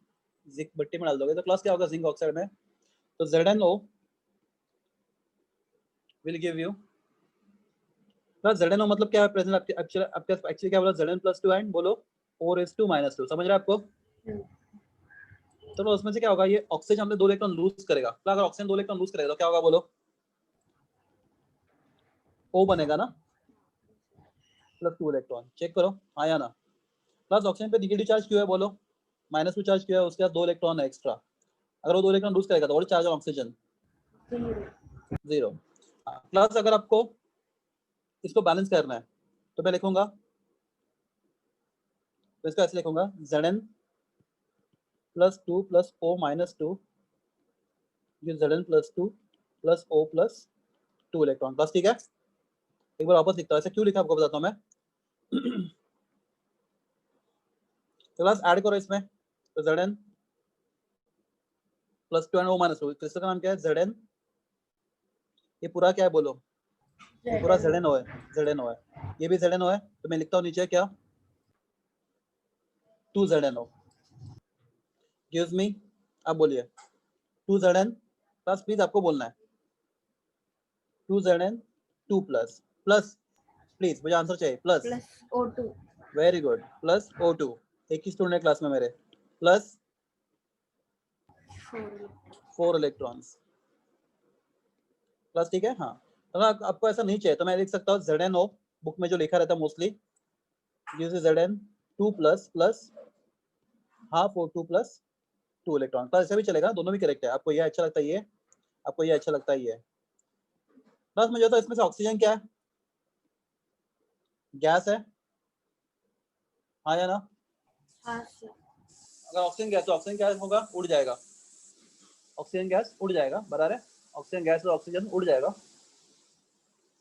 जिंक भट्टी में डाल दोगे, तो क्लास क्या होगा जिंक ऑक्साइड में? तो ZnO will give you plus ZnO मतलब क्या है प्रेजेंट आपके? एक्चुअली क्या बोला? Zn+2 एंड बोलो 4s2 - 2। समझ रहे हैं आपको? तो उसमें से क्या होगा? ये ऑक्सीजन हमने 2 इलेक्ट्रॉन लूज करेगा। तो अगर ऑक्सीजन 2 इलेक्ट्रॉन लूज करेगा तो क्या होगा बोलो? O बनेगा ना, +2 इलेक्ट्रॉन। चेक करो हाँ या ना? प्लस ऑक्सीजन पे नेगेटिव चार्ज क्यों है बोलो? -2 चार्ज क्यों है? उसके पास 2 इलेक्ट्रॉन है एक्स्ट्रा। अगर वो 2 इलेक्ट्रॉन लूज करेगा तो और चार्ज ऑन ऑक्सीजन 0। प्लस अगर आपको इसको बैलेंस करना है तो मैं लिखूंगा, तो इसको ऐसे लिखूंगा Zn+2 + O - 2 Zn+2 + O + 2 electron. बस ठीक है। एक बार वापस लिखता हूँ, ऐसे क्यों लिखा आपको बताता हूँ मैं। तो बस ऐड करो इसमें, तो Zn+2 एंड O - 2। क्रिस्टल का नाम क्या है? Zn। ये पूरा क्या है बोलो? ये पूरा ZnO है, ZnO है। ये भी ZnO है, तो मैं लिखता हूँ नीचे क्या? 2 ZnO गिव्स मी, अब बोलिए 2 Zn प्लस, प्लीज आपको बोलना है 2 Zn 2 प्लस प्लीज मुझे आंसर चाहिए plus O2। Very good, plus O2। एक ही स्टूडेंट है क्लास में मेरे, प्लस 4 इलेक्ट्रॉन्स प्लस। ठीक है हाँ। तो आपको ऐसा नहीं चाहिए तो मैं लिख सकता हूँ ZnO, बुक में जो लिखा रहता है mostly, Zn 2 plus ½ O2 plus 2 electron. Plus ऐसे भी चलेगा, दोनों भी करेक्ट है। आपको ये अच्छा लगता है, ये आपको ये अच्छा लगता है, ये प्लस मुझे तो इसमें से ऑक्सीजन क्या है, गैस है, हाँ या ना? हाँ सर। अगर ऑक्सीजन गैस तो ऑक्सीजन गैस होगा, उड़ जाएगा, ऑक्सीजन गैस उड़ जाएगा, बराबर है, ऑक्सीजन गैस तो ऑक्सीजन उड़ जाएगा।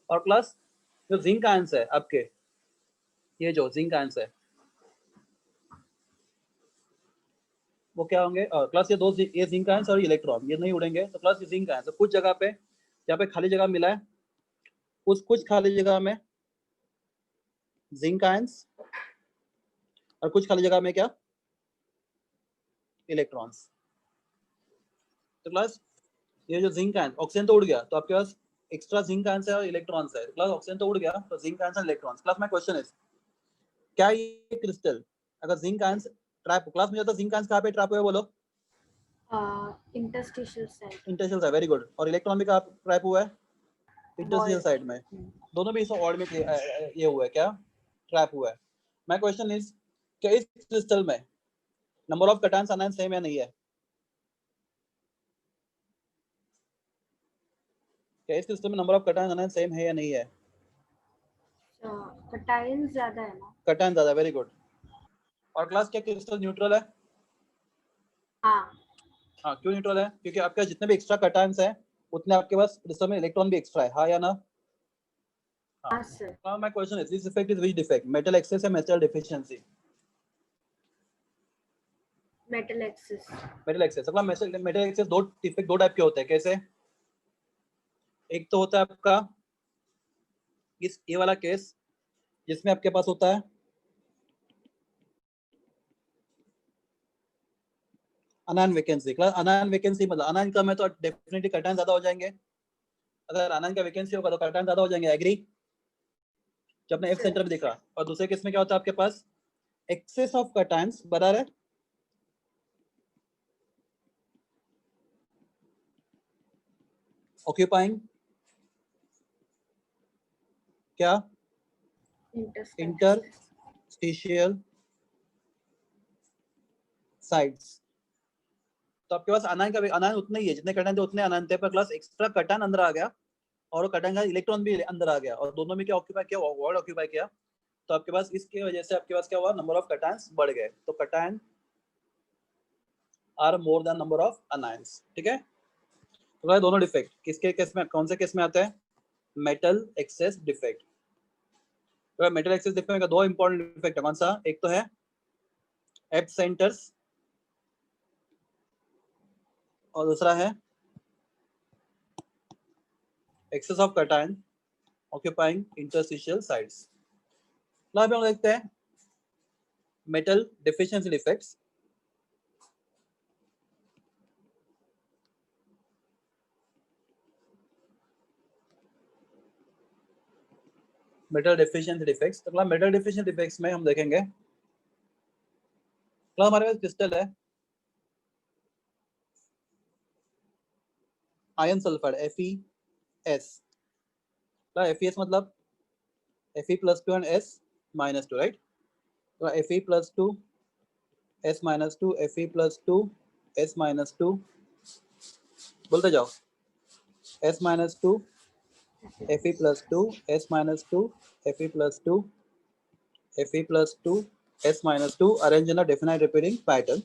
और प्लस जो जिंक आयंस है आपके, ये जो जिंक आयंस है वो क्या होंगे, प्लस ये जिंक आयंस और इलेक्ट्रॉन ये नहीं उड़ेंगे, तो प्लस ये जिंक आयंस। तो कुछ जगह पे जहाँ पे खाली जगह मिला है, उस कुछ खाली जगह में जिंक आयंस और कुछ खाली जगह में क्या, इलेक्ट्रॉन्स। तो प्लस ये जो जिंक आयंस, ऑक्सीजन तो उड़ गया, तो आपके पास एक्स्ट्रा जिंक आयंस है और इलेक्ट्रॉन्स है, प्लस ऑक्सीजन तो उड़ गया, तो जिंक आयंस और electrons. Plus my question is, क्या ये क्रिस्टल अगर जिंक आयंस ट्रैप, क्लास में जाता जिंक आयंस कहाँ पे ट्रैप हुआ है बोलो? Interstitial side. Interstitial side, very good. और इलेक्ट्रॉन भी कहाँ ट्रैप हुआ है? इंटरस्टिशियल साइड में। दोनों भी इस ऑर्ड में ये हुआ है, क्या ट्रैप हुआ है। माय क्वेश्चन इज, क्या इस क्रिस्टल में नंबर ऑफ कैटायंस आनायंस सेम या नहीं है? क्या इस क्रिस्टल में नंबर ऑफ कैटायंस आनायंस सेम है या नहीं है? कैटायन ज्यादा है ना? कैटायन ज्यादा, वेरी गुड। और क्लास क्या क्रिस्टल न्यूट्रल है? हाँ। हाँ, क्यों न्यूट्रल है? क्योंकि आपके जितने भी एक्स्ट्रा कैटायंस हैं उतने आपके पास क्रिस्टल में इलेक्ट्रॉन भी एक्स्ट्रा है, हाँ या ना? हाँ sir. Now my question is, this defect is which defect? Metal excess or metal deficiency? Metal axis. Metal access. अगला मेटल एक्सेस दो डिफेक्ट दो टाइप के होते हैं, कैसे? एक तो होता है आपका इस ये वाला केस जिसमें आपके पास होता है अनायन वैकेंसी। क्लास अनायन वैकेंसी मतलब अनायन कम है तो डेफिनेटली कैटायन ज्यादा हो जाएंगे, अगर अनायन का वैकेंसी होगा तो कैटायन ज्यादा हो जाएंगे, एग्री? जो आपने एफ सेंटर में देखा। और दूसरे केस में क्या होता है आपके पास, एक्सेस ऑफ कैटायंस बराबर है ऑक्यूपाइंग क्या, इंटरस्टिशियल साइड्स। तो आपके पास अनायन उतने ही है जितने कैटायन थे उतने अनायन थे, पर क्लास एक्स्ट्रा कैटायन अंदर आ गया और वो कैटायन का इलेक्ट्रॉन भी अंदर आ गया और दोनों में क्या ऑक्यूपाई किया, वर्ड ऑक्यूपाई किया। तो आपके पास इसकी वजह से आपके पास क्या हुआ, नंबर ऑफ कैटायंस बढ़ गए। तो cation are more than number of anions, ठीक है? तो दोनों डिफेक्ट किसके केस में, कौन से केस में आते हैं? Metal excess defect. तो मेटल एक्सेस डिफेक्ट का दो इंपॉर्टेंट डिफेक्ट है, कौन सा? एक तो है एब्सेंटर्स और दूसरा है excess of cation occupying interstitial sites. अब हम देखते हैं metal deficiency defects. Metal deficiency defects, तो मेटल डेफिशिएंसी डिफेक्ट्स में हम देखेंगे तो हमारे पास क्रिस्टल है आयरन सल्फाइड FeS। FeS मतलब Fe+2 and S-2, राइट? तो Fe+2 S-2 Fe+2 S-2 बोलते जाओ, S-2 Fe+2 S-2 Fe+2 Fe+2 S-2 arranged in a definite repeating pattern.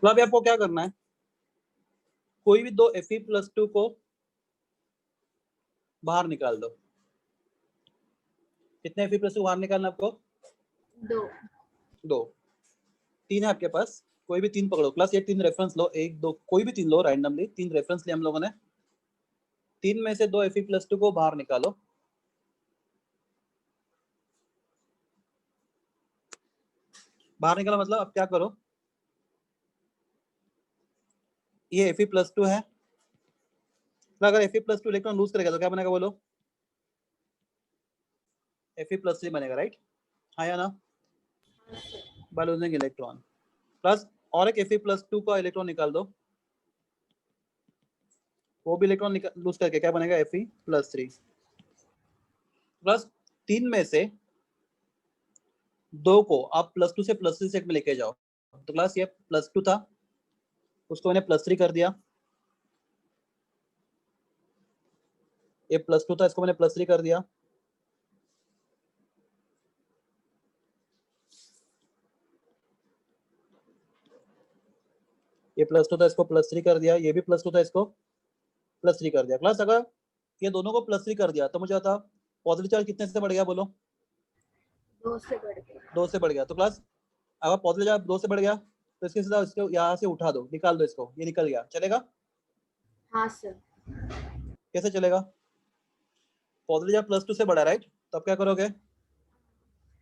तो अभी आपको क्या करना है, कोई भी दो Fe+2 को बाहर निकाल दो। कितने Fe+2 बाहर निकालना आपको? दो। तीन है आपके पास, कोई भी तीन पकड़ो। प्लस ये तीन रेफरेंस लो, एक दो कोई भी तीन लो रैंडमली, तीन रेफरेंस लिए हम लोगों ने। तीन में से दो Fe+2 को बाहर निकालो। बाहर निकाला मतलब अब क्या करो, ये Fe+2 है, तो अगर Fe+2 इलेक्ट्रॉन लूज करेगा तो क्या बनेगा बोलो? Fe+3 बनेगा, राइट? हाँ या ना? हाँ sir by losing electron plus और एक Fe+2 का इलेक्ट्रॉन निकाल दो, वो भी इलेक्ट्रॉन लूज करके क्या बनेगा? Fe+3 प्लस 3 में से 2 को आप +2 से +3 सेट में लेके जाओ। तो क्लास ये +2 था, उसको मैंने +3 कर दिया, ये +2 था, इसको मैंने +3 कर दिया, ये +2 था, इसको +3 कर दिया, ये भी +2 था, इसको +3 कर दिया। क्लास अगर ये दोनों को +3 कर दिया तो मुझे आता पॉजिटिव चार्ज कितने से बढ़ गया बोलो? 2 से बढ़ गया 2 से बढ़ गया। तो क्लास अगर पॉजिटिव चार्ज 2 से बढ़ गया तो इसके सीधा इसको यहाँ से उठा दो, निकाल दो इसको, ये निकल गया, चलेगा? हाँ सर कैसे चलेगा? पॉजिटिव चार्ज +2 से बढ़ा, राइट? तो अब क्या करोगे?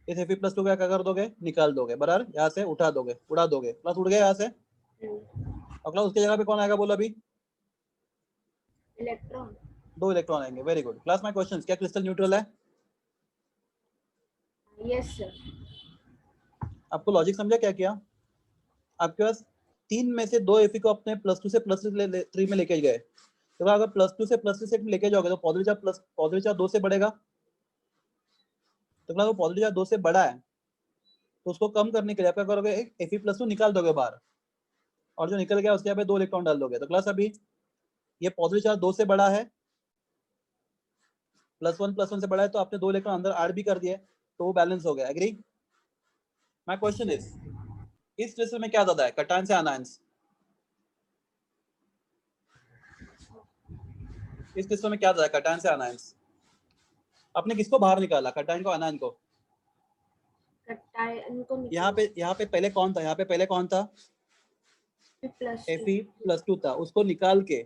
इस Fe+2 क्या कर दोगे? निकाल दोगे, बराबर, यहाँ से उठा दोगे, उड़ा दोगे, प्लस उड़ गया यहाँ से। अगला उसके जगह पे कौन आएगा बोलो? अभी इलेक्ट्रॉन 2 इलेक्ट्रॉन आएंगे। Very good. Class my question, क्या क्रिस्टल न्यूट्रल है? यस सर आपको लॉजिक समझा क्या किया? आपके पास 3 में से 2 Fe को अपने +2 से +3 में लेके गए, तो अगर +2 से +3 सेट में लेके जाओगे तो पॉजिटिव चार्ज 2 से बढ़ेगा, तो वो पॉजिटिव चार्ज 2 से बड़ा है, तो उसको कम करने के लिए आप क्या करोगे? एक Fe+2 निकाल दोगे बाहर, और जो निकल गया उसके यहाँ पे 2 इलेक्ट्रॉन डाल दोगे। तो क्लास अभी ये पॉजिटिव चार्ज 2 से बड़ा है, +1 से बड़ा है, तो आपने 2 इलेक्ट्रॉन अंदर ऐड भी कर दिए, तो वो बैलेंस हो गया। एग्री? माय क्वेश्चन इज, इस क्रिस्टल में क्या ज्यादा है, कैटायन से आनायंस? इस क्रिस्टल में क्या ज्यादा है, कैटायन से आनायंस? आपने किसको बाहर निकाला, कैटायन को आनायन को? कैटायन को यहाँ पे पहले कौन था? यहाँ पे पहले कौन था? Fe+2 था, उसको निकाल के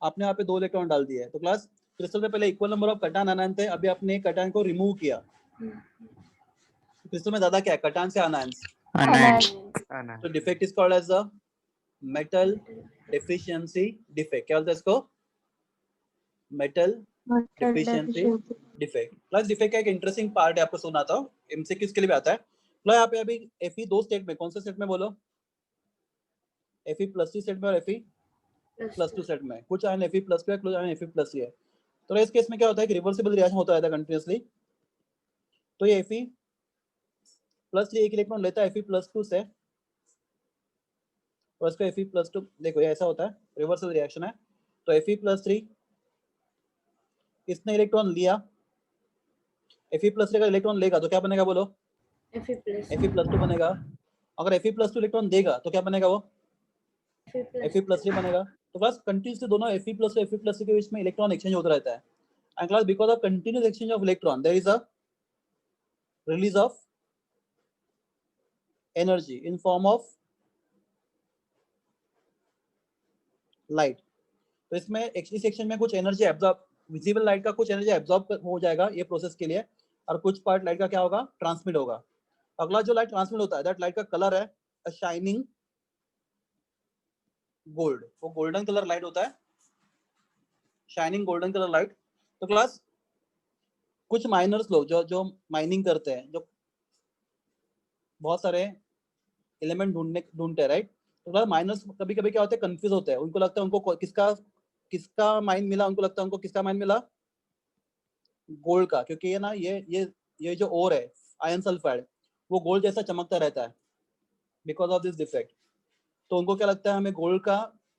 आपने यहाँ पे 2 इलेक्ट्रॉन डाल दिए। तो क्लास क्रिस्टल में पहले इक्वल नंबर ऑफ कैटायन आनायन थे, अभी आपने कैटायन को रिमूव किया। क्रिस्टल में ज्यादा क्या है, कैटायन से आनायंस? anion, तो defect is called as the metal deficiency defect. क्या बोलते हैं इसको? Metal deficiency defect. Plus defect का एक इंटरेस्टिंग पार्ट है, आपको सुनाता हूँ, एमसीक्यूज के लिए भी आता है। प्लस यहाँ पे अभी Fe 2 स्टेट में, कौन से स्टेट में बोलो? Fe+3 सेट में और Fe+2 सेट में। कुछ आयन Fe+2 है, कुछ आयन Fe+3 है। तो इस केस में क्या होता है कि रिवर्सिबल रिएक्शन होता रहता है कंटिन्यूअसली। तो ये Fe+3 एक इलेक्ट्रॉन लेता है Fe+2 से, और इसका Fe+2 देखो ये ऐसा होता है, रिवर्सिबल रिएक्शन है। तो Fe+3 इसने इलेक्ट्रॉन लिया, Fe+3 का इलेक्ट्रॉन लेगा तो क्या बनेगा बोलो? Fe+2 बनेगा। अगर Fe+2 इलेक्ट्रॉन देगा तो क्या बनेगा वो? Fe+3 बनेगा। तो बस कंटिन्यूसली दोनों Fe+2 के बीच में इलेक्ट्रॉन एक्सचेंज होता रहता है। And class because of continuous exchange of electron there is a release of energy in form of light. तो इसमें इस सेक्शन में कुछ एनर्जी एब्जॉर्ब, विजिबल लाइट का कुछ एनर्जी एब्जॉर्ब हो जाएगा ये प्रोसेस के लिए, और कुछ पार्ट लाइट का क्या होगा? ट्रांसमिट होगा। अगला जो लाइट ट्रांसमिट होता है, दैट लाइट का कलर है अ शाइनिंग गोल्ड। वो गोल्डन कलर लाइट होता है, शाइनिंग गोल्डन कलर लाइट। तो क्लास कुछ माइनर्स लोग जो माइनिंग करते हैं, जो बहुत सारे एलिमेंट ढूंढते हैं, राइट? तो क्लास माइनर्स कभी कभी क्या होते हैं, कंफ्यूज होते हैं, उनको लगता है उनको किसका माइन मिला, उनको लगता है उनको किसका माइन मिला? गोल्ड का, क्योंकि ये ना ये जो ओर है आयन सल्फाइड, वो गोल्ड जैसा चमकता रहता है बिकॉज ऑफ दिस डिफेक्ट। तो उनको क्या लगता है हमें गोल्ड का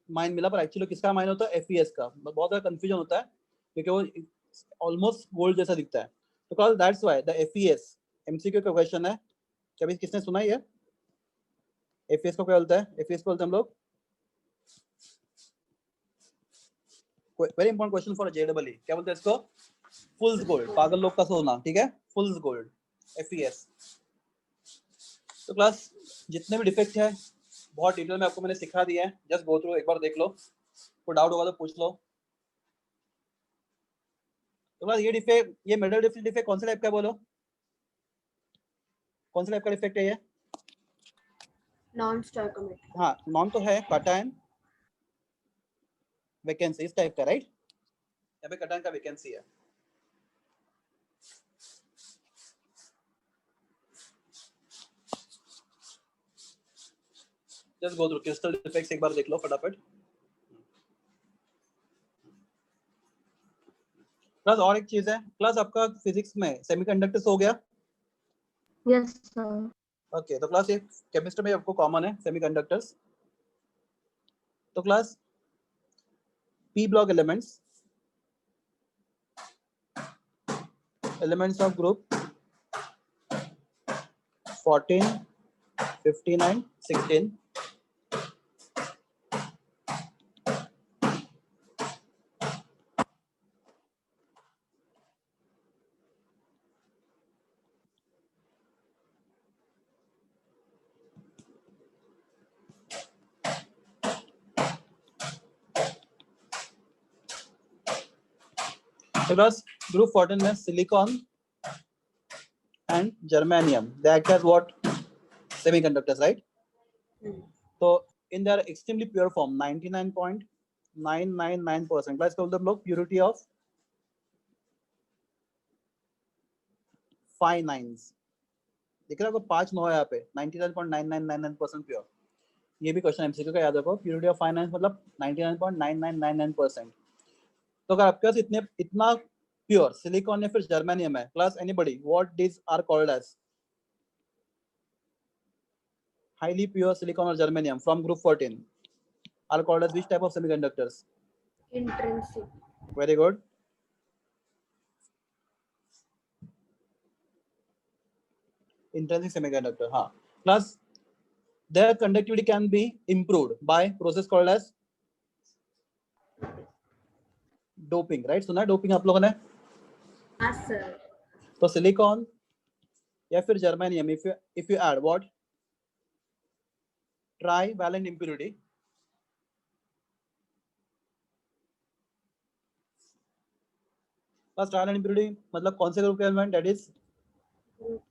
माइन मिला, पर एक्चुअली किसका माइन होता है? Fe का। बहुत सारा कंफ्यूजन होता है क्योंकि वो ऑलमोस्ट गोल्ड जैसा दिखता है। तो call that's why the Fe MCQ का क्वेश्चन है। कभी किसने सुना है ये? Fe को क्या बोलता है? Fe को बोलते हैं हम लोग, very important question for JEE, क्या बोलते हैं इसको? फुल्स गोल्ड, पागल लोग का सोना, ठीक है? फुल्स गोल्ड Fes। तो क्लास जितने भी डिफेक्ट है बहुत डिटेल में आपको मैंने सिखा दिया है, जस्ट गो थ्रू, एक बार देख लो, कोई डाउट होगा तो पूछ लो। तो क्लास ये डिफेक्ट, ये मेटल डिफेक्ट कौन सा टाइप का बोलो? कौन सा टाइप का डिफेक्ट है ये? Non stoichiometric. हाँ, नॉन तो है, कैटायन वैकेंसी इस टाइप का, राइट? यहाँ पे कैटायन का वैकेंसी है। Just go through crystal defects एक बार देख लो फटाफट। प्लस और एक चीज है, प्लस आपका फिजिक्स में सेमीकंडक्टर्स हो गया। Yes, sir. ओके तो क्लास ये केमिस्ट्री में आपको कॉमन है सेमीकंडक्टर्स। तो class p block elements of group 14, 15 and 16. So class group 14 में silicon and germanium, they act as what? Semiconductors, right? So in their extremely pure form 99.999%, let's call them look purity of 5 nines। देख रहे हो आपको 5 9 यहाँ पे 99.9999% pure. ये भी question MCQ का याद रखो, प्योरिटी ऑफ 5 नाइन्स मतलब 99.9999%। तो अगर आपके पास इतना प्योर सिलिकॉन या फिर जर्मेनियम है, class anybody what these are called as highly pure silicon or germanium from group 14 are called as which type of semiconductors? Intrinsic. Very good. Intrinsic semiconductor. हाँ class their conductivity can be improved by process called as doping, right? सुना है doping आप लोगों ने? Yes, sir. तो silicon या फिर germanium if you add what? Trivalent impurity, बस trivalent impurity मतलब कौन से ग्रुप के element? That is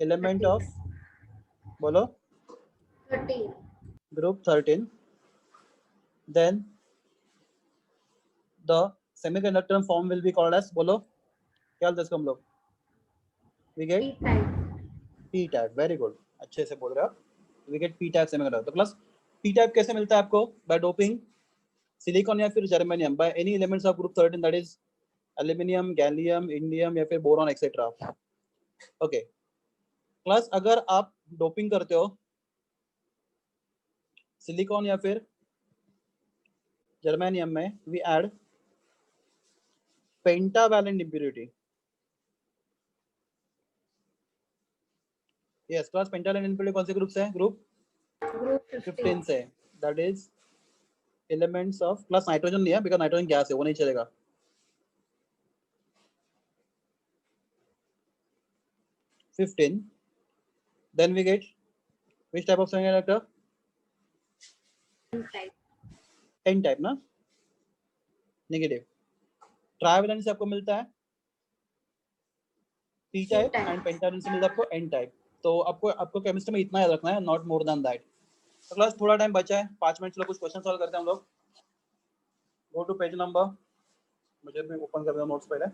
element of बोलो 13. group 13, then the semiconductor form will be called as बोलो क्या बोलते हैं इसको हम लोग? We get P-type. P type. Very good, अच्छे से बोल रहे हो आप। We get P type semiconductor। तो प्लस P type कैसे मिलता है आपको? By doping सिलिकॉन या फिर germanium by any elements of group 13, that is aluminium, gallium, indium या फिर बोरॉन एक्सेट्रा। ओके प्लस अगर आप डोपिंग करते हो सिलिकॉन या फिर जर्मेनियम में, we add pentavalent impurity. Yes class pentavalent impurity कौन से ग्रुप से है? ग्रुप Group 15 से, that is elements of plus nitrogen नहीं है बिकॉज नाइट्रोजन गैस है, वो नहीं चलेगा। 15, then we get which type of semiconductor? N-type. N type ना, नेगेटिव। ट्राइवैलेंट से आपको मिलता है P type एंड पेंटावैलेंट से मिलता है आपको N type। तो आपको केमिस्ट्री में इतना याद रखना है, नॉट मोर देन दैट। तो क्लास थोड़ा टाइम बचा है, 5 मिनट चलो कुछ क्वेश्चन सॉल्व करते हैं हम लोग। गो टू पेज नंबर, मुझे भी ओपन कर दो नोट्स पहले।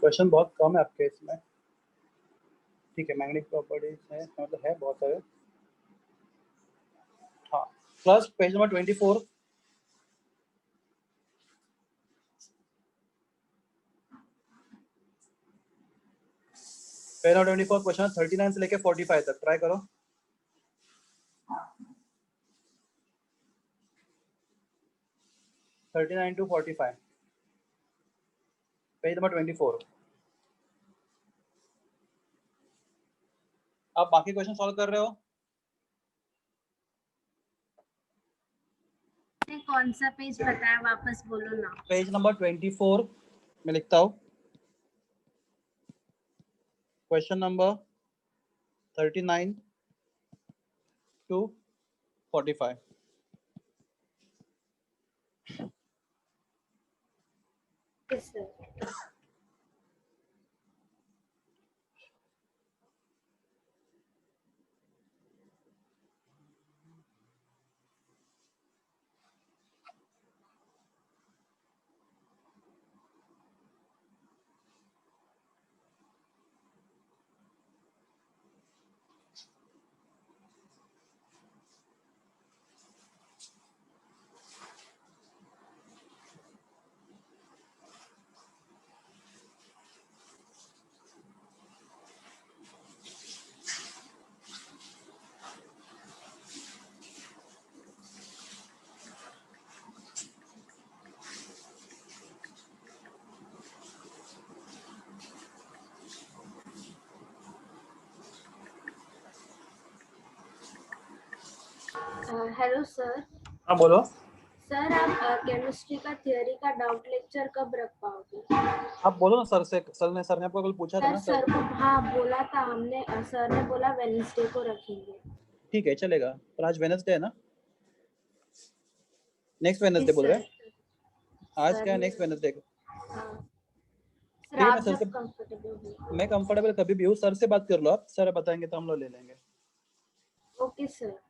क्वेश्चन बहुत कम है आपके इसमें, ठीक है। मैग्नेटिक प्रॉपर्टीज है मतलब है बहुत सारे। हाँ class page number 24, page number 24 question 39 से लेके 45 तक ट्राई करो। Thirty 39 to 45, page number 24। आप बाकी क्वेश्चन सॉल्व कर रहे हो? कौन सा पेज बताया वापस बोलो ना। पेज नंबर 24 में लिखता हूँ question number 39 to 45। Okay sir. Hello sir. हाँ बोलो। सर आप केमिस्ट्री का थियरी का डाउट लेक्चर कब रख पाओगे? आप बोलो ना सर से, सर ने आपको कल पूछा था सर ना सर को हाँ बोला था हमने, सर ने बोला वेडनेसडे को रखेंगे। ठीक है चलेगा, पर आज वेडनेसडे है ना, नेक्स्ट वेडनेसडे बोल रहे हैं, आज सर क्या है ने- नेक्स्ट वेडनेसडे। हाँ। सर ठीक है, मैं आप सर जब से, कंफर्टेबल हो। मैं कंफर्टेबल कभी भी हूँ, सर से बात कर लो आप, सर बताएंगे तो हम लोग ले लेंगे। Okay sir.